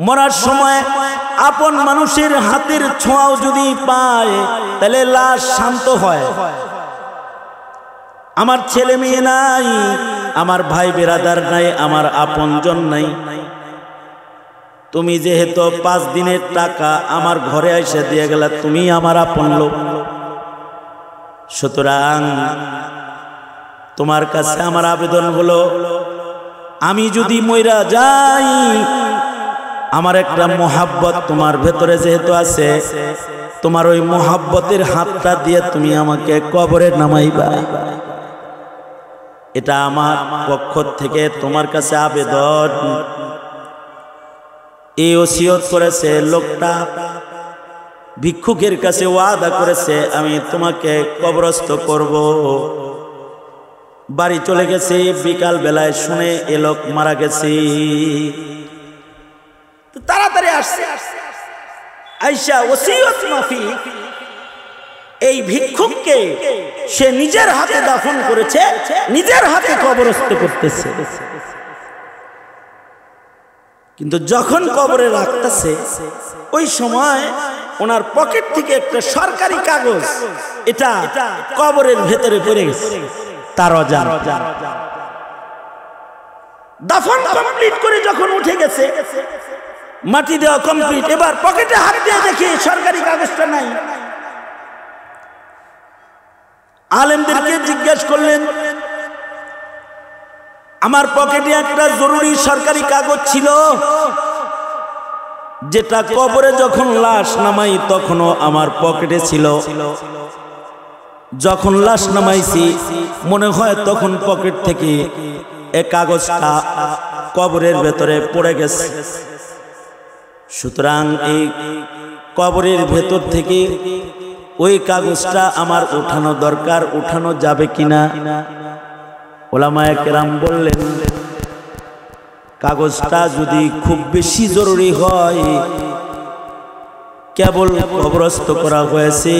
মরার সময় আপন মানুষের হাতের ছোঁয়াও যদি পায় তাহলে লাশ শান্ত হয়। আমার ছেলে মেয়ে নাই, আমার ভাই বেরাদার নাই, আমার আপনজন নাই, তুমি যেহেতু 5 দিনের টাকা আমার ঘরে এসে দিয়ে গেলা, তুমি আমার আপন লোক, সুতরাং তোমার কাছে আমার আবেদন হলো, আমি যদি মইরা যাই, আমার একটা মোহাব্বত তোমার ভেতরে যেহেতু আছে, তোমার ওই মোহাব্বতের হাতটা দিয়ে তুমি আমাকে কবরে নামাইবা, এটা আমার পক্ষ থেকে তোমার কাছে আবেদন। এই ওসিয়ত করেছে লোকটা, ভিক্ষুকের কাছে ওয়াদা করেছে আমি তোমাকে কবরস্থ করব। বাড়ি চলে গেছে, বিকাল বেলায় শুনে এ লোক মারা গেছে, তাড়াতাড়ি আসছে, আইসা ওসিয়ত মাফিক এই ভিক্ষুককে সে নিজের হাতে দাফন করেছে, নিজের হাতে কবরস্থ করতেছে। কিন্তু যখন কবরে রাখতেছে, ওই সময় ওনার পকেট থেকে একটা সরকারি কাগজ এটা কবরের ভেতরে পড়ে গেছে, তার অজান। দাফন কমপ্লিট করে যখন উঠে গেছে, মাটি দেওয়া কমপ্লিট, এবার পকেটে হাত দিয়ে দেখি সরকারি কাগজটা নাই। আলেমদেরকে জিজ্ঞাসা করলেন, আমার পকেটে একটা জরুরি সরকারি কাগজ ছিল, যেটা কবরে যখন লাশ নামাই তখনও আমার পকেটে ছিল, যখন লাশ নামাইছি মনে হয় তখন পকেট থেকে এই কাগজটা কবরের ভেতরে পড়ে গেছে। সুতরাং এই কবরের ভেতর থেকে ওই কাগজটা আমার উঠানো দরকার, উঠানো যাবে কিনা? ওলামায়ে কেরাম বললেন, কাগজটা যদি খুব বেশি জরুরি হয়, কেবল কবরস্থ করা হয়েছে,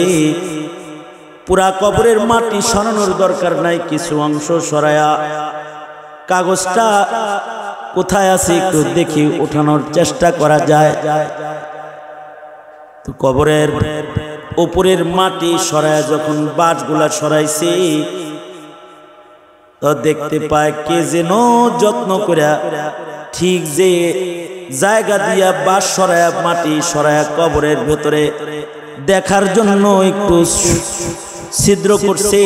পুরা কবরের মাটি সরানোর দরকার নাই, কিছু অংশ সরায়া কাগজটা কোথায় আছে একটু দেখি উঠানোর চেষ্টা করা যায়। তো কবরের উপরের মাটি সরায়া যখন বাঁশগুলা সরাইছে, তো দেখতে পায় কে যেন যত্ন করে ঠিক যে জায়গা দিয়া বাঁশ সরায়া মাটি সরায়া কবরের ভেতরে দেখার জন্য একটু ছিদ্র করছে,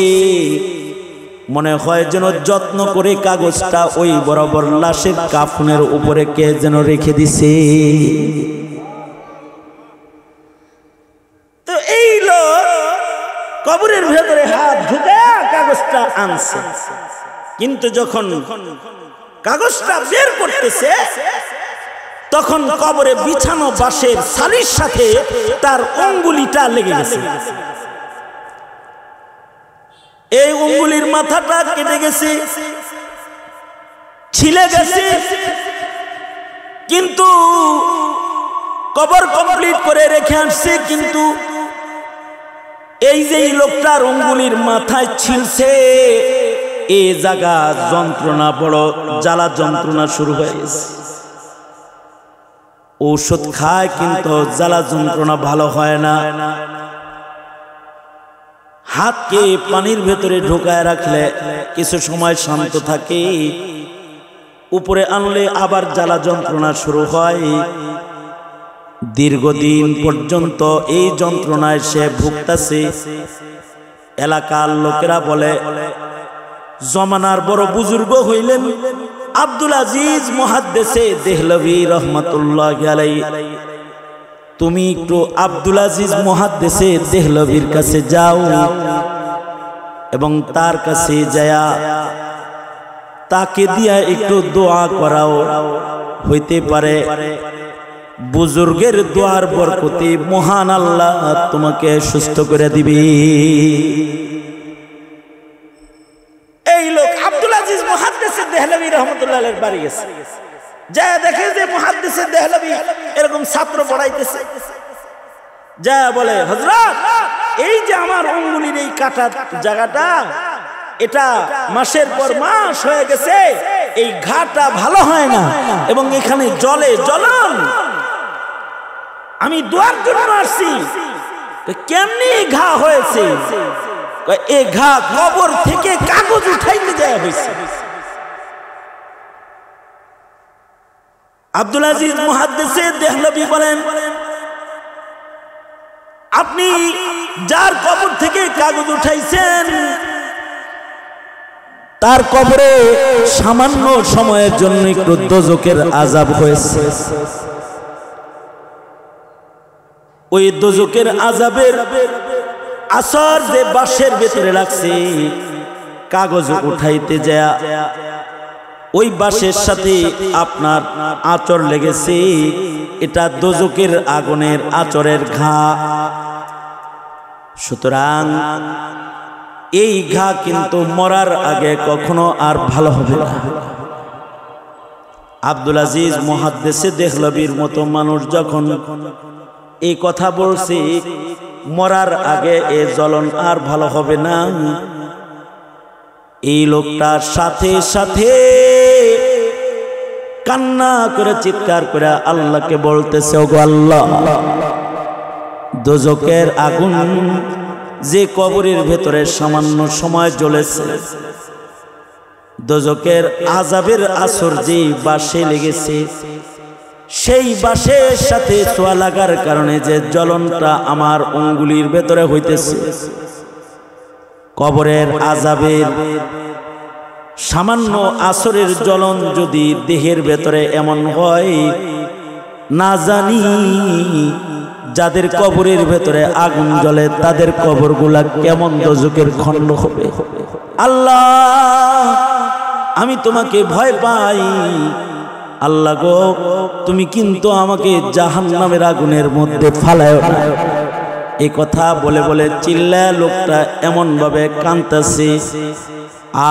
মনে হয় যেন যত্ন করে কাগজটা ওই বরাবর লাশের কাফনের উপরে কে যেন রেখে দিছে। তো এই লোক কবরের ভেতরে হাত ঢুকে কাগজটা আনছে, কিন্তু যখন কাগজটা বের করতেছে তখন কবরে বিছানো বাঁশের ছালির সাথে তার অঙ্গুলিটা লেগে গেছে। এই অঙ্গুলির মাথাটা কেটে গেছে, ছিলে গেছে, কিন্তু কবর কমপ্লিট করে রেখে আসছে। কিন্তু এই যে লোকটার অঙ্গুলির মাথায় ছিলছে, এই জায়গা যন্ত্রণা, বড় জ্বালা যন্ত্রণা শুরু হয়ে গেছে। ঔষধ খায় কিন্তু জ্বালা যন্ত্রণা ভালো হয় না। হাতকে পানির ভেতরে ঢোকায় রাখলে কিছু সময় শান্ত থাকে, উপরে আনলে আবার জ্বালা যন্ত্রণা শুরু হয়। দীর্ঘদিন পর্যন্ত এই যন্ত্রণায় সে ভুগতেছে। এলাকার লোকেরা বলে, জমানার বড় বুজুর্গ হইলেন আব্দুল আজিজ মুহাদ্দিসে দেহলভী রহমাতুল্লাহি আলাইহি, তুমি একটু আব্দুল আজিজ মুহাদ্দিসে দেহলভীর কাছে যাও এবং তার কাছে যায়া তাকে দিয়া একটু দোয়া করাও, হইতে পারে বুজুর্গের দোয়ার বরকতে মহান আল্লাহ তোমাকে সুস্থ করে দিবে। এই লোক আব্দুল আজিজ মুহাদ্দিসে দেহলভী রহমাতুল্লাহি আলাইহির বাড়ি গেছে, যা দেখে যে মুহাদ্দিসে দেহলভী এরকম ছাত্র পড়াইতেছে, যা বলে, হযরত এই যে আমার আঙ্গুলের এই কাটা জায়গাটা, এটা মাসের পর মাস হয়ে গেছে, এই ঘাটা ভালো হয় না এবং এখানে জলে জ্বলন, আমি দোয়ার জন্য আসছি। কেমনি ঘা হয়েছে? এই ঘা কবর থেকে কাগজ উঠাইতে দেয়া হয়েছে। আব্দুল আজিজ মুহাদ্দিসে দেহলভী বলেন, আপনি যার কবর থেকে কাগজ উঠাইছেন তার কবরে সামান্য সময়ের জন্য একটু দোজখের আযাব হয়েছে। ওই দোজখের আযাবের আসর যে বাঁশের ভেতরে লাগছে, কাগজ উঠাইতে যায় ওই বাঁশের সাথে আপনার আঁচড় লেগেছে, এটা দোজখের আগুনের আঁচড়ের ঘা। সুতরাং এই ঘা কিন্তু মরার আগে কখনো আর ভালো হবে না। আব্দুল আজিজ মুহাদ্দিসে দেহলভীর মতো মানুষ যখন এই কথা বলছে, মরার আগে এ জ্বলন আর ভালো হবে না, এই লোকটার সাথে সাথে কান্না করে চিৎকার করে আল্লাহকে বলতেছে, ওগো আল্লাহ, দোজখের আগুন যে কবরের ভেতরে সামান্য সময় জ্বলেছে, দোজখের আযাবের আসর যে বাঁশে লেগেছে, সেই বাঁশের সাথে ছোঁয়া লাগার কারণে যে জ্বলনটা আমার আঙ্গুলির ভেতরে হইতেছে, কবরের আযাবের সামান্য আসরের জ্বলন যদি দেহের ভেতরে এমন হয়, না জানি যাদের কবরের ভেতরে আগুন জ্বলে তাদের কবরগুলা কেমন দোজখের খণ্ড হবে। আল্লাহ, আমি তোমাকে ভয় পাই, আল্লাহ গো, তুমি কিন্তু আমাকে জাহান্নামের আগুনের মধ্যে ফালায়ো না। এই কথা বলে বলে চিল্লায় লোকটা এমন ভাবে কাঁদতেছে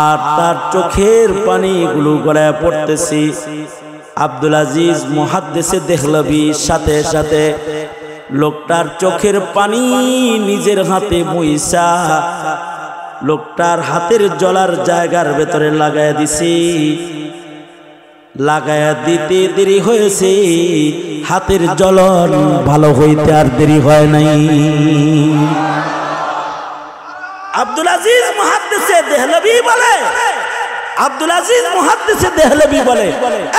আর তার চোখের পানিগুলো গড়ায় পড়তেছে। আব্দুল আজিজ মুহাদ্দিসে দেহলভী সাথে সাথে লোকটার চোখের পানি নিজের হাতে মুইসা লোকটার হাতের জ্বলার জায়গার ভেতরে লাগায়া দিছি। লাগায়া দিতে দেরি হয়েছে, হাতের জ্বলন ভালো হইতে আর দেরি হয় নাই। আব্দুল আজিজ মুহাদ্দিসে দেহলভী বলে, আব্দুল আজিজ মুহাদ্দিসে দেহলভী বলে,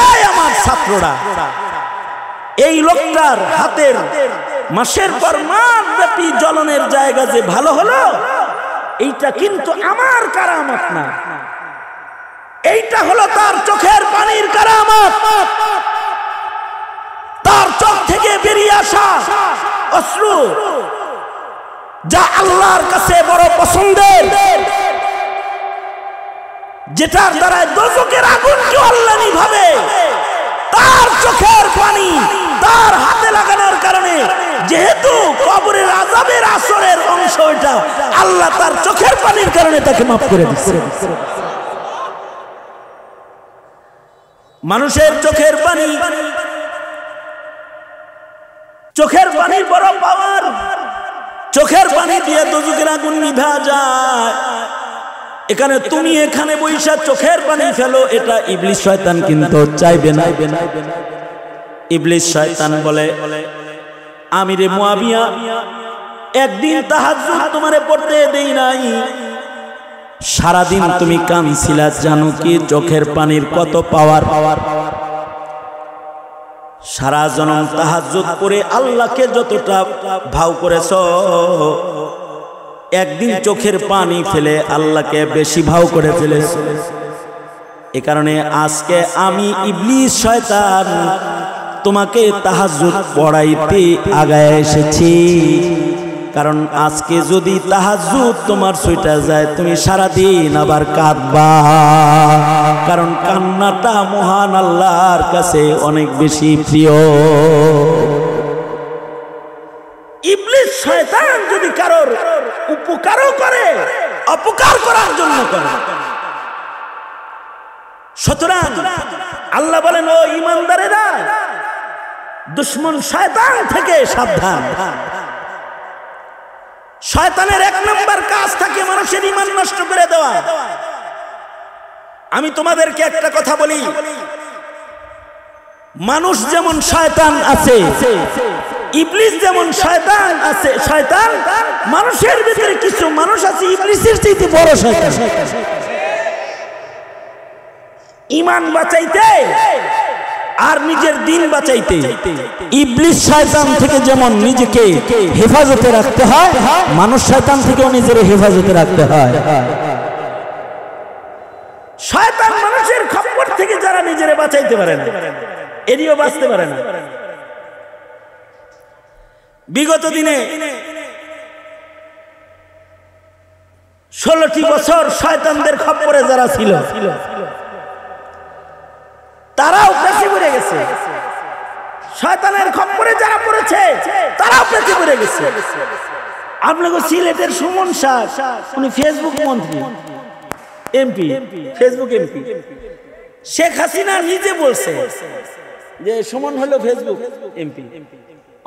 এই আমার ছাত্ররা, এই লোকটার হাতের মাসের পর মাস ব্যাপী জ্বলনের জায়গা যে ভালো হলো, এইটা কিন্তু আমার কারামত না, এইটা হলো তার চোখের পানির কারামত। তার চোখ থেকে বেরিয়ে আসা অশ্রু যা আল্লাহর কাছে বড় পছন্দের, যেটার দ্বারা দোজখের আগুনকে আল্লাহ নিভাবে, তার চোখের পানি তার হাতে লাগানোর কারণে, যেহেতু কবরের আযাবের আসরের অংশ এটা, আল্লাহ তার চোখের পানির কারণে তাকে মাফ করে দিচ্ছে। মানুষের চোখের পানি, চোখের পানির বড় পাওয়ার, চোখের পানি দিয়ে দোজখের আগুন নিভা যায়। এখানে তুমি এখানে বৈশা চোখের পানি ফেলো, এটা ইবলিস শয়তান কিন্তু চাইবে না। ইবলিস শয়তান বলে, আমিরে মুয়াবিয়া, একদিন তাহাজ্জুদ তোমারে পড়তে দেই নাই, সারাদিন তুমি কাঁদছিলা, জানো কি চোখের পানির কত পাওয়ার। সারা জনম তাহাজ্জুদ করে আল্লাহকে যতটা ভাও করেছ, একদিন চোখের পানি ফেলে আল্লাহকে বেশি ভাও করে ফেলেছ। এ কারণে আজকে আমি ইবলিস শয়তান তোমাকে তাহাজ্জুদ পড়াইতে আগায় এসেছি। কারণ আজকে যদি তাহাজ্জুদ তোমার ছুটা যায়, তুমি সারাদিন আবার কাঁদবা। কারণ কান্নাটা মহান আল্লাহর কাছে অনেক বেশি প্রিয়। ইবলিস শয়তান যদি কারোর উপকারও করে, অপকার করার জন্য করে। সুতরাং আল্লাহ বলেন, ও ঈমানদারেরা, দুশমন শয়তান থেকে সাবধান। শয়তানের এক নম্বর কাজ থাকে মানুষের ঈমান নষ্ট করে দেওয়া। আমি তোমাদেরকে একটা কথা বলি, মানুষ যেমন শয়তান আছে, ইবলিস যেমন শয়তান আছে, শয়তান মানুষের ভিতরে কিছু মানুষ আছে ইবলিসের চাইতে বড় শয়তান। ঈমান বাঁচাইতে আর নিজের দিন বাঁচাইতে ইবলিস শয়তান থেকে যেমন নিজেকে হেফাজতে রাখতে হয়, মানুষ শয়তান থেকেও নিজের হেফাজতে রাখতে হয়। শয়তান মানুষের খপ্পর থেকে যারা নিজেরে বাঁচাইতে পারে না, এদিও বাঁচতে পারে না। বিগত দিনে 16টি বছর শয়তানদের খপ্পরে যারা ছিল, তারাও পেছে পড়ে গেছে। শয়তানের খপ্পরে যারা পড়েছে তারাও পেছে পড়ে গেছে। আপনাকে সিলেটের সুমন শাহ, উনি ফেসবুক মন্ত্রী, MP, Facebook MP. Sheikh Hasina নিজে বলছে যে সুমন হলো Facebook MP,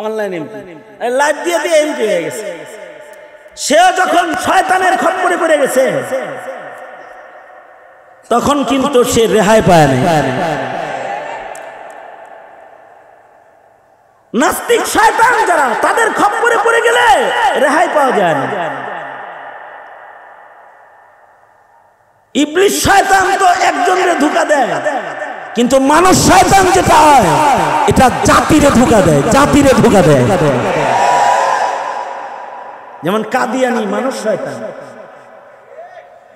online MP, live দিয়ে দিয়ে এমপি হয়ে গেছে। সেও যখন শয়তানের খপ্পরে পড়ে গেছে, তখন কিন্তু সে রেহাই পায় না। নাস্তিক শয়তান যারা, তাদের খপ্পরে পড়ে গেলে রেহাই পাওয়া যায় না। ইবলিস শয়তান তো একজনের ধোঁকা দেয়, কিন্তু মানুষ শয়তান যেটা হয়, এটা জাতিরে ধোঁকা দেয়, জাতিরে ধোঁকা দেয়। যেমন কাদিয়ানি মানুষ শয়তান।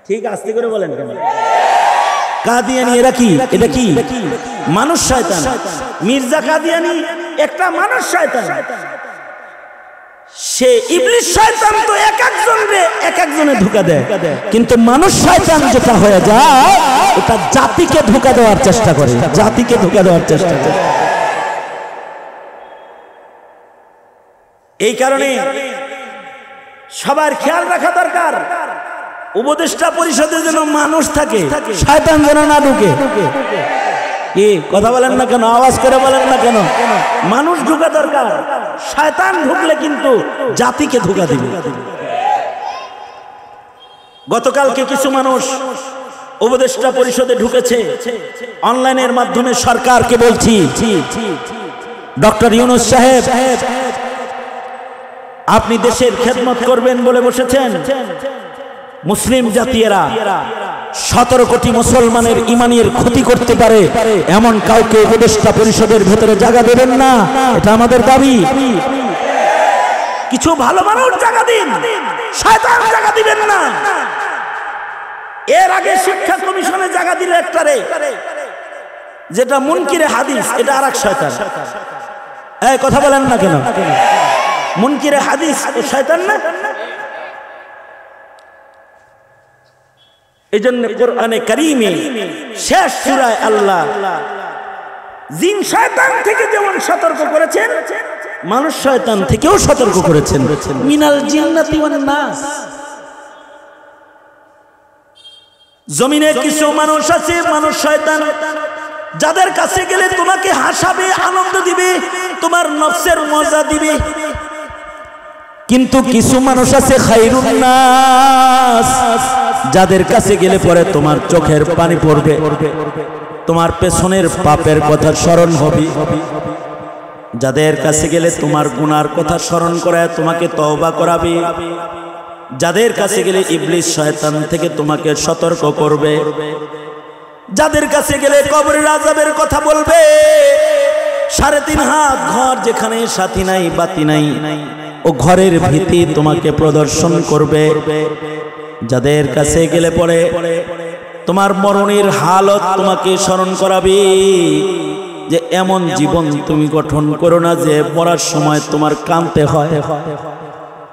ঠিক আস্তে করে বলেন কেন? কাদিয়ানি এরা কি? এটা কি মানুষ শয়তান। মির্জা কাদিয়ানি একটা মানুষ শয়তান। সে ইবলিস শয়তান তো এক একজনে ধোঁকা দেয়, কিন্তু মানুষ শয়তান যেটা হয়ে যায়, এটা জাতিকে ধোঁকা দেওয়ার চেষ্টা করে, জাতিকে ধোঁকা দেওয়ার চেষ্টা করে। এই কারণে সবার খেয়াল রাখা দরকার, উপদেষ্টা পরিষদে যেন মানুষ থাকে, শয়তান যেন না ঢুকে। কি কথা বলেন না কেন? আওয়াজ করে বলেন না কেন? মানুষ ঢুকা দরকার। শয়তান ঢুকলে কিন্তু জাতিকে ধোঁকা দিবে। গতকালকে কিছু মানুষ উপদেষ্টা পরিষদে ঢুকেছে, অনলাইনের মাধ্যমে সরকারকে বলছি, ডক্টর ইউনূস সাহেব, আপনি দেশের খেদমত করবেন বলে বসেছেন। মুসলিম জাতিরা 17 কোটি মুসলমানের ইমানের ক্ষতি করতে পারে এমন কাউকে উপদেষ্টা পরিষদের ভেতরে জায়গা দেবেন না, এটা আমাদের দাবি। কিছু ভালো মানুষ জায়গা দিন, শয়তান জায়গা দিবেন না। এর আগে শিক্ষা কমিশনে জায়গা দিল একটারে, যেটা মুনকিরে হাদিস, এটা আরেক শয়তান। এই কথা বলেন না কেন? মুনকিরে হাদিস শয়তান না? এজন্য কোরআনে কারীমে শেষ সূরায় আল্লাহ জিন শয়তান থেকে যেমন সতর্ক করেছেন, মানুষ শয়তান থেকেও সতর্ক করেছেন। মিনাল জিন্নাতি ওয়ান নাস। জমিনে কিছু মানুষ আছে, মানুষ শয়তান, যাদের কাছে গেলে তোমাকে হাসাবে, আনন্দ দিবে, তোমার নফসের মজা দিবে। কিন্তু কিছু মানুষ আছে খায়রুন নাস, যাদের কাছে গেলে পরে তোমার চোখের পানি পড়বে, তোমার পেছনের পাপের কথা স্মরণ হবে, যাদের কাছে গেলে তোমার গুনার কথা স্মরণ করায় তোমাকে তওবা করাবে, যাদের কাছে গেলে ইবলিস শয়তান থেকে তোমাকে সতর্ক করবে, যাদের কাছে গেলে কবরের আযাবের কথা বলবে, 3.5 হাত ঘর যেখানে সাথী নাই বাতি নাই ও ঘরের ভীতি তোমাকে প্রদর্শন করবে, যাদের কাছে গেলে পরে তোমার মরণের হালত তোমাকে স্মরণ করাবে যে এমন জীবন তুমি গঠন করো না যে মরার সময় তোমার কাঁদতে হয়,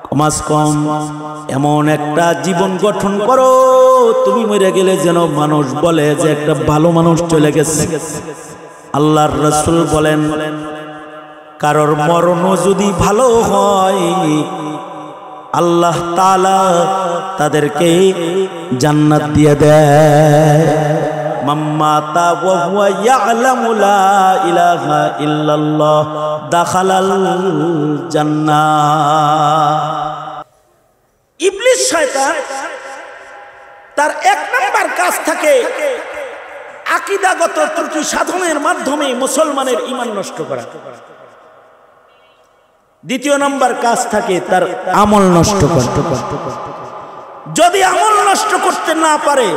কমাস কম এমন একটা জীবন গঠন করো তুমি মরে গেলে যেন মানুষ বলে যে একটা ভালো মানুষ চলে গেছে। আল্লাহর রাসূল বলেন কারোর মরণ যদি ভালো হয় আল্লাহ তাআলা তাদেরকে জান্নাত দিয়ে দেয়। মাম্মাতা ওয়া হুয়া ইয়ালামু লা ইলাহা ইল্লাল্লাহ দাখালাল জান্নাহ। ইবলিস শয়তান তার 1 নাম্বার কাজ থাকে আকীদাগত ত্রুটি সাধনের মাধ্যমে মুসলমানের ঈমান নষ্ট করা। 2 নাম্বার কাজ থাকে তার আমল নষ্ট করা। যদি আমল নষ্ট করতে না পারে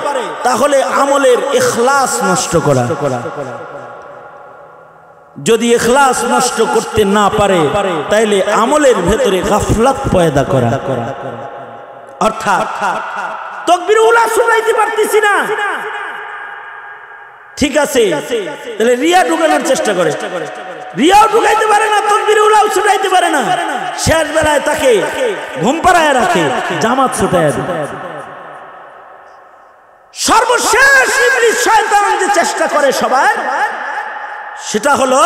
তাহলে আমলের ইখলাস নষ্ট করা। যদি ইখলাস নষ্ট করতে না পারে তাহলে আমলের ভেতরে গাফলাত পয়দা করা। অর্থাৎ তাকবীর উলা শুনাইতে পারতেছি না, ঠিক আছে, তাহলে রিয়া ঢুকানোর চেষ্টা করে, রিয়াও ঢুকাইতে পারে না, তাকবীর উলাও ছুটাইতে পারে না, শেষ বেলায় তাকে ঘুম পাড়ায় রাখে, জামাত ছুটায় দেয়। সর্বশেষ ইবলিস শয়তান যে চেষ্টা করে সবাই সেটা হলো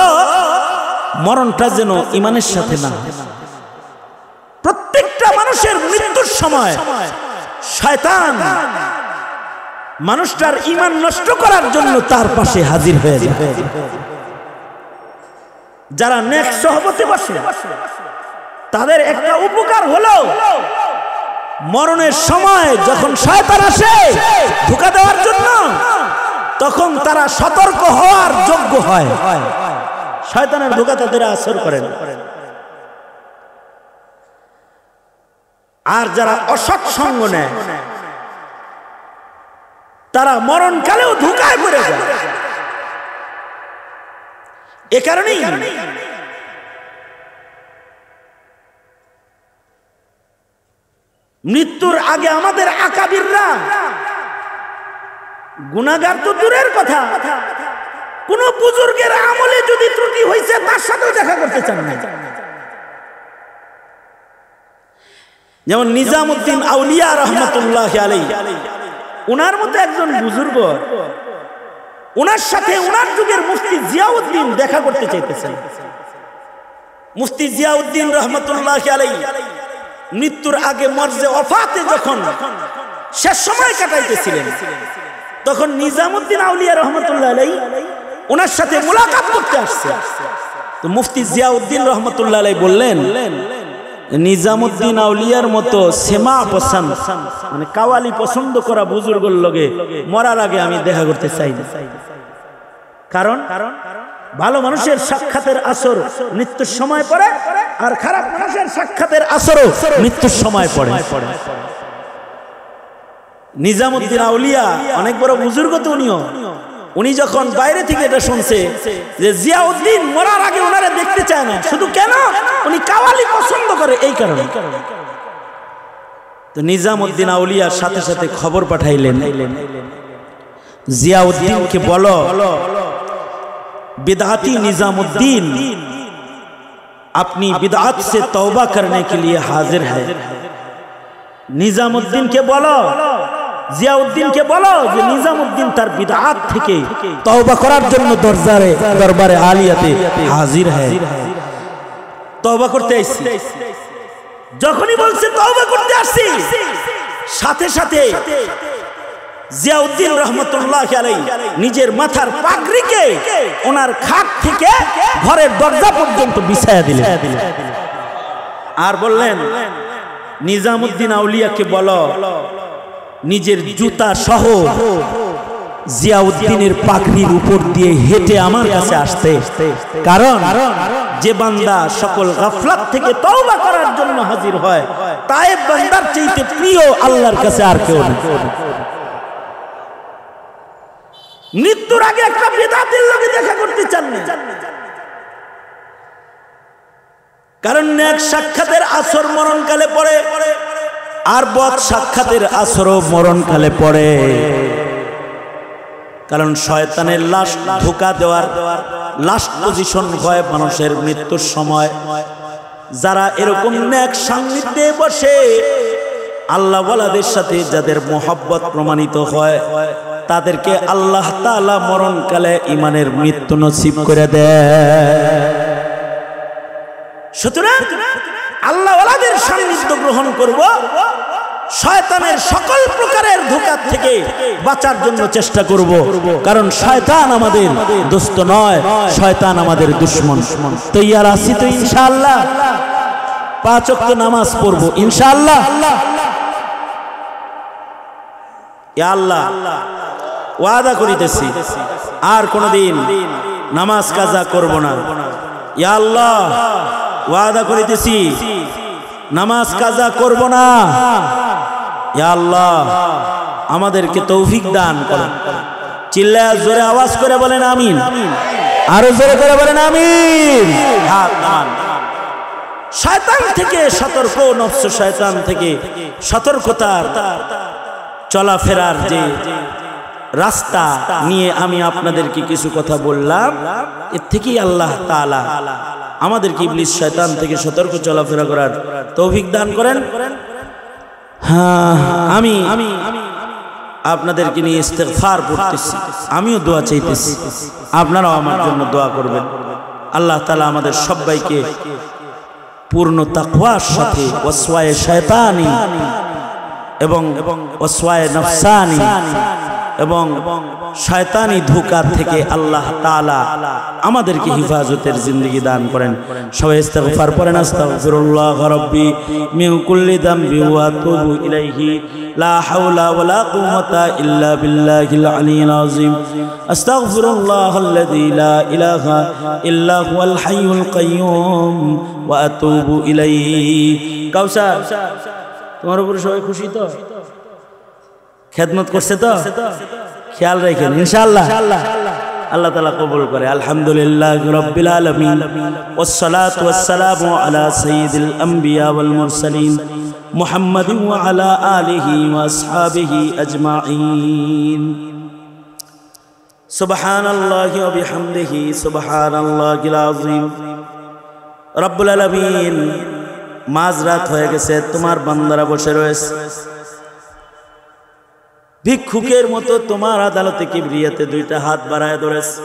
মরণটা যেন ঈমানের সাথে না। প্রত্যেকটা মানুষের মৃত্যুর সময় শয়তান মানুষটার ঈমান নষ্ট করার জন্য তার পাশে হাজির হয়ে যায়। যারা নেক সহবতে বসে তাদের একটা উপকার হলো মরণের সময় যখন শয়তান আসে ধোঁকা দেওয়ার জন্য তখন তারা সতর্ক হওয়ার যোগ্য হয়, শয়তানের ধোঁকা তাদের আসর করে না। আর যারা অসৎ সঙ্গ নেয় তারা মরণকালেও ধোঁকায় পড়ে যায়। এ কারণেই মৃত্যুর আগে আমাদের আকাবিররা, গুনাহগার তো দূরের কথা, কোন বুজুর্গের আমলে যদি ত্রুটি হয়েছে তার সাথেও দেখা করতে চান না। যেমন নিজামউদ্দিন আউলিয়া রহমাতুল্লাহ আলাইহি, ওনার মতো একজন বুজুর্গ, ওনার সাথে ওনার যুগের মুফতি জিয়াউদ্দিন দেখা করতে চাইতেছেন। মুফতি জিয়াউদ্দিন রহমাতুল্লাহ আলাইহি মৃত্যুর আগে মর্জে ওফাতে যখন শেষ সময় কাটাইতেছিলেন তখন নিজামউদ্দিন আউলিয়া রহমাতুল্লাহ আলাইহি ওনার সাথে মুলাকাত করতে আসছে। তো মুফতি জিয়াউদ্দিন রহমাতুল্লাহ আলাইহি বললেন, নিজামউদ্দিন আউলিয়ার মতো সেমা পছন্দ মানে কাওয়ালি পছন্দ করা বুজুর্গের লগে মরার আগে আমি দেখা করতে চাই না। কারণ ভালো মানুষের সাক্ষাতের আসর মৃত্যুর সময় পড়ে আর খারাপ মানুষের সাক্ষাতের আসরও মৃত্যুর সময় পড়ে। নিজামউদ্দিন আউলিয়া অনেক বড় বুজুর্গ তো উনি যখন বাইরে থেকে এটা শুনছে যে জিয়াউদ্দিন মরার আগে ওনারে দেখতে চায় না, শুধু কেন, উনি কাওয়ালি পছন্দ করে এই কারণে। তো নিজামউদ্দিন আউলিয়ার সাথে সাথে খবর পাঠাইলেন, জিয়াউদ্দিনকে বলো बिदअती निजामुद्दीन अपनी बिदअत से तौबा करने के लिए हाजिर है। निजामुद्दीन के बोलो, जियाउद्दीन के बोलो যে নিজামউদ্দিন তার বিদআত থেকে তওবা করার জন্য দরবারে আলিয়াতে হাজির है। তওবা করতে আসছি, যখনই বলছে তওবা করতে আসছি সাথে সাথে জিয়াউদ্দিন রহমাতুল্লাহ আলাইহি নিজের মাথার পাগড়িকে ওনার খাট থেকে ঘরের দরজা পর্যন্ত বিছায়া দিলেন আর বললেন, নিজামউদ্দিন আউলিয়াকে বলো নিজের জুতা সহ জিয়াউদ্দিনের পাগড়ির উপর দিয়ে হেঁটে আমার কাছে আসতে, কারণ যে বান্দা সকল গাফলাত থেকে তওবা করার জন্য হাজির হয়, তায়েব বান্দার চাইতে প্রিয় আল্লাহর কাছে আর কেউ নেই। মৃত্যুর আগে একটা বিদআতের লগে দেখা করতে চান না, কারণ নেক সাক্ষাতের আসর মরণকালে পড়ে, আর বদ সাক্ষাতের আসরও মরণকালে পড়ে। কারণ শয়তানের লাশ ধোঁকা দেওয়ার লাস্ট পজিশন হয় মানুষের মৃত্যুর সময়। যারা এরকম নেক সান্নিধ্যে বসে আল্লাহ ওয়ালাদের সাথে যাদের মোহাব্বত প্রমাণিত হয়, তাদেরকে আল্লাহ তাআলা মরণকালে ঈমানের মৃত্যু নসিব করে দেয়। সুতরাং আল্লাহ ওয়ালাদের সান্নিধ্য গ্রহণ করব, শয়তানের সকল প্রকারের ধোঁকা থেকে বাঁচার জন্য চেষ্টা করব, কারণ শয়তান আমাদের দোস্ত নয়, শয়তান আমাদের দুশমন। তৈয়ার আছি তো ইনশাআল্লাহ? 5 ওয়াক্ত নামাজ পড়ব ইনশাআল্লাহ। ইয়া আল্লাহ, ওয়াদা করিতেছি আর কোনদিন নামাজ কাজা করব না। ইয়া আল্লাহ, ওয়াদা করিতেছি নামাজ কাজা করব না। ইয়া আল্লাহ, আমাদেরকে তৌফিক দান করুন। চিল্লায়া জোরে আওয়াজ করে বলেন আমিন, আরো জোরে করে বলেন আমিন। হাত নামান। শয়তান থেকে সতর্ক, নফস শয়তান থেকে সতর্কতার চলাফেরার যে রাস্তা নিয়ে আমি আপনাদেরকে কিছু কথা বললাম, এর থেকেই আল্লাহ তাআলা আমাদেরকে ইবলিস শয়তান থেকে সতর্ক চলাফেরা করার তৌফিক দান করেন। হ্যাঁ, আমি আপনাদেরকে নিয়ে ইস্তেগফার পড়তেছি, আমিও দোয়া চাইতেছি, আপনারাও আমার জন্য দোয়া করবেন। আল্লাহ তাআলা আমাদের সবাইকে পূর্ণ তাকওয়ার সাথে ওয়াসওয়ায়ে শয়তানি এবং ওয়াসওয়ায়ে নফসানি এবং শয়তানি ধোঁকা থেকে আল্লাহ তাআলা আমাদেরকে হিফাজতের জিন্দেগি দান করেন। সবাই ইস্তিগফার পড়েন। আস্তাগফিরুল্লাহ রাব্বি মিন কুল্লি যামবি ওয়া আতুবু ইলাইহি লা হাওলা ওয়ালা কুওয়াতা ইল্লা বিল্লাহিল আলিয়্যিল আযীম। আস্তাগফিরুল্লাহাল্লাযী লা ইলাহা ইল্লা হুয়াল হাইয়ুল কাইয়্যুম ওয়া আতুবু ইলাইহি। কাউসার, তোমার উপরে সবাই খুশি তো? খেদমত করছে তো? খেয়াল রাখেন ইনশাআল্লাহ, আল্লাহ তাআলা কবুল করে। আলহামদুলিল্লাহি রাব্বিল আলামিন ওয়াসসালাতু ওয়াসসালামু আলা সাইয়্যিদিল আমবিয়া ওয়াল মুরসালিন মুহাম্মাদিন ওয়া আলা আলিহি ওয়া আসহাবিহি আজমাইন। সুবহানাল্লাহি ওয়া বিহামদিহি সুবহানাল্লাহিল আযীম। রব্বুল আলামিন, মাঝরাত হয়ে গেছে, তোমার বান্দারা বসে রয়েছে ভিক্ষুকের মতো তোমার আদালতে কিবরিয়াতে দুইটা হাত বাড়ায় ধরেছে।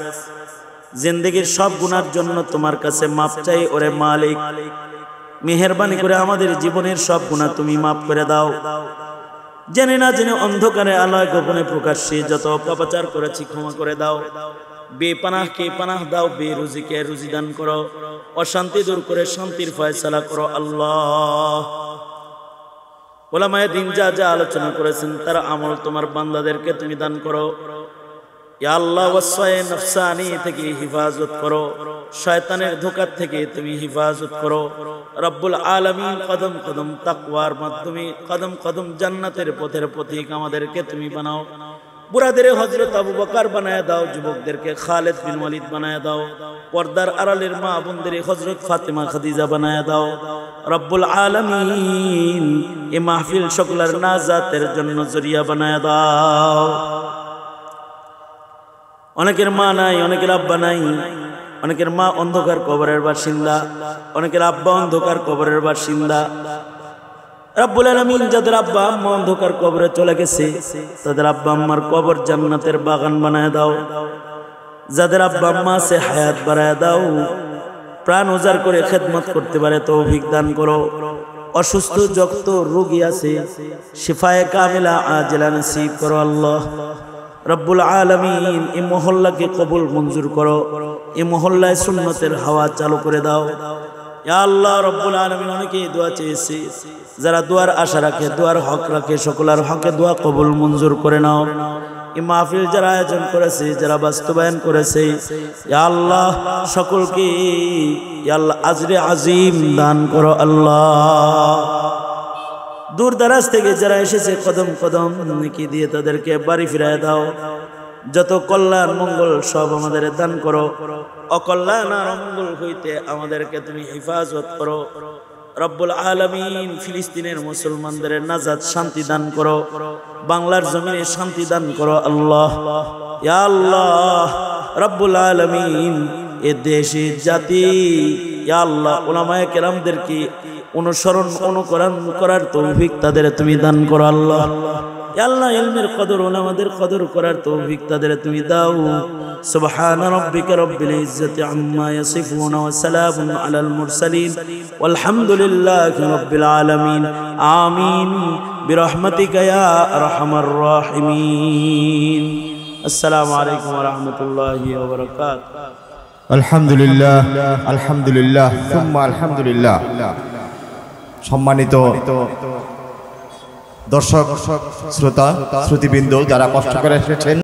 জিন্দেগীর সব গুনার জন্য তোমার কাছে মাপ চাই। ওরে মালিক, মেহেরবানি করে আমাদের জীবনের সব গুনাহ তুমি মাফ করে দাও। জেনে না জেনে, অন্ধকারে আলোয় গোপনে প্রকাশ্যে যত পাপাচার করেছি ক্ষমা করে দাও। বেপানাহকে পানাহ দাও, বেরুজিকে রুজি দান করো, অশান্তি দূর করে শান্তির ফয়সালা করো। আল্লাহ, ওলামায়ে দ্বীন যা যা আলোচনা করেছেন তার আমল তোমার বান্দাদেরকে তুমি দান করো। ইয়া আল্লাহ, ওয়াসওয়ায়ে নফসানি থেকে হিফাজত করো, শয়তানের ধোঁকা থেকে তুমি হিফাজত করো। রব্বুল আলামিন, কদম কদম তাকওয়ার মাধ্যমে, কদম কদম জান্নাতের পথের পথিক আমাদেরকে তুমি বানাও। বুড়াদের হযরত আবু বকর বানায় দাও, যুবকদেরকে খালিদ বিন ওয়ালিদ বানায় দাও, পর্দার আড়ালের মা বোনদের হযরত ফাতেমা খাদিজা বানায় দাও। রব্বুল আলামিন, এই মাহফিল সকলের নাজাতের জন্য জরিয়া বানায় দাও। অনেকের মা নাই, অনেকের আব্বা নাই, অনেকের মা অন্ধকার কবরের বাসিন্দা, অনেকের আব্বা অন্ধকার কবরের বাসিন্দা। রব্বুল আলামিন, যাদের আব্বা আম্মা অন্ধকার কবরে চলে গেছে তাদের আব্বা আম্মার কবর জান্নাতের বাগান বানায় দাও। যাদের আব্বা আম্মা আছে হায়াত বাড়ায় দাও, প্রাণ উজাড় করে খেদমত করতে পারে তৌফিক দান করো। অসুস্থ যত রোগী আছে শিফায়ে কামিলা আজিলা নসিব করো। আল্লাহ রব্বুল আলামিন, এই মহল্লাকে কবুল মঞ্জুর করো, এই মহল্লায় সুন্নতের হাওয়া চালু করে দাও। ইয়া আল্লাহ রব্বুল আলামিন, অনেকে দোয়া চেয়েছে, যারা দোয়ার আশা রাখে, দোয়ার হক রাখে, সকলের হকে দোয়া কবুল মঞ্জুর করে নাও। এই মাহফিল যারা আয়োজন করেছে, যারা বাস্তবায়ন করেছে, ইয়া আল্লাহ সকলকে ইয়া আল্লাহ আজরে আজিম দান করো আল্লাহ। দূর দারাজ থেকে যারা এসেছে কদম কদম নেকি দিয়ে তাদেরকে বাড়ি ফিরায় দাও। যত কল্যাণ মঙ্গল সব আমাদের দান করো, অকল্যাণ আর অমঙ্গল হইতে আমাদেরকে তুমি হেফাজত করো। রব্বুল আলামিন ফিলিস্তিনের মুসলমানদের নাজাত শান্তি দান করো, বাংলার জমিনে শান্তি দান করো আল্লাহ। ইয়া আল্লাহ রব্বুল আলামিন এ দেশে জাতি ইয়া আল্লাহ উলামায়ে কেরামদেরকে অনুসরণ অনুকরণ করার তৌফিক তাদের তুমি দান করো আল্লাহ। ইয়া আল্লাহ ইলমের কদর উলামাদের কদর করার তৌফিক তাদের তুমি দাও। সুবহান রাব্বিকা রাব্বিল ইজ্জাতি আম্মা ইয়াসিফুন ওয়া সালামুন আলাল মুরসালিন ওয়ালহামদুলিল্লাহি রাব্বিল আলামিন। আমিন বিরহমাতিকা ইয়া আরহামার রাহিমিন। আসসালামু আলাইকুম ওয়া রাহমাতুল্লাহি ওয়া বারাকাতুহু। আলহামদুলিল্লাহ, আলহামদুলিল্লাহ, সুম্মা আলহামদুলিল্লাহ। সম্মানিত দর্শক শ্রোতা শ্রুতিবৃন্দ যারা কষ্ট করে এসেছেন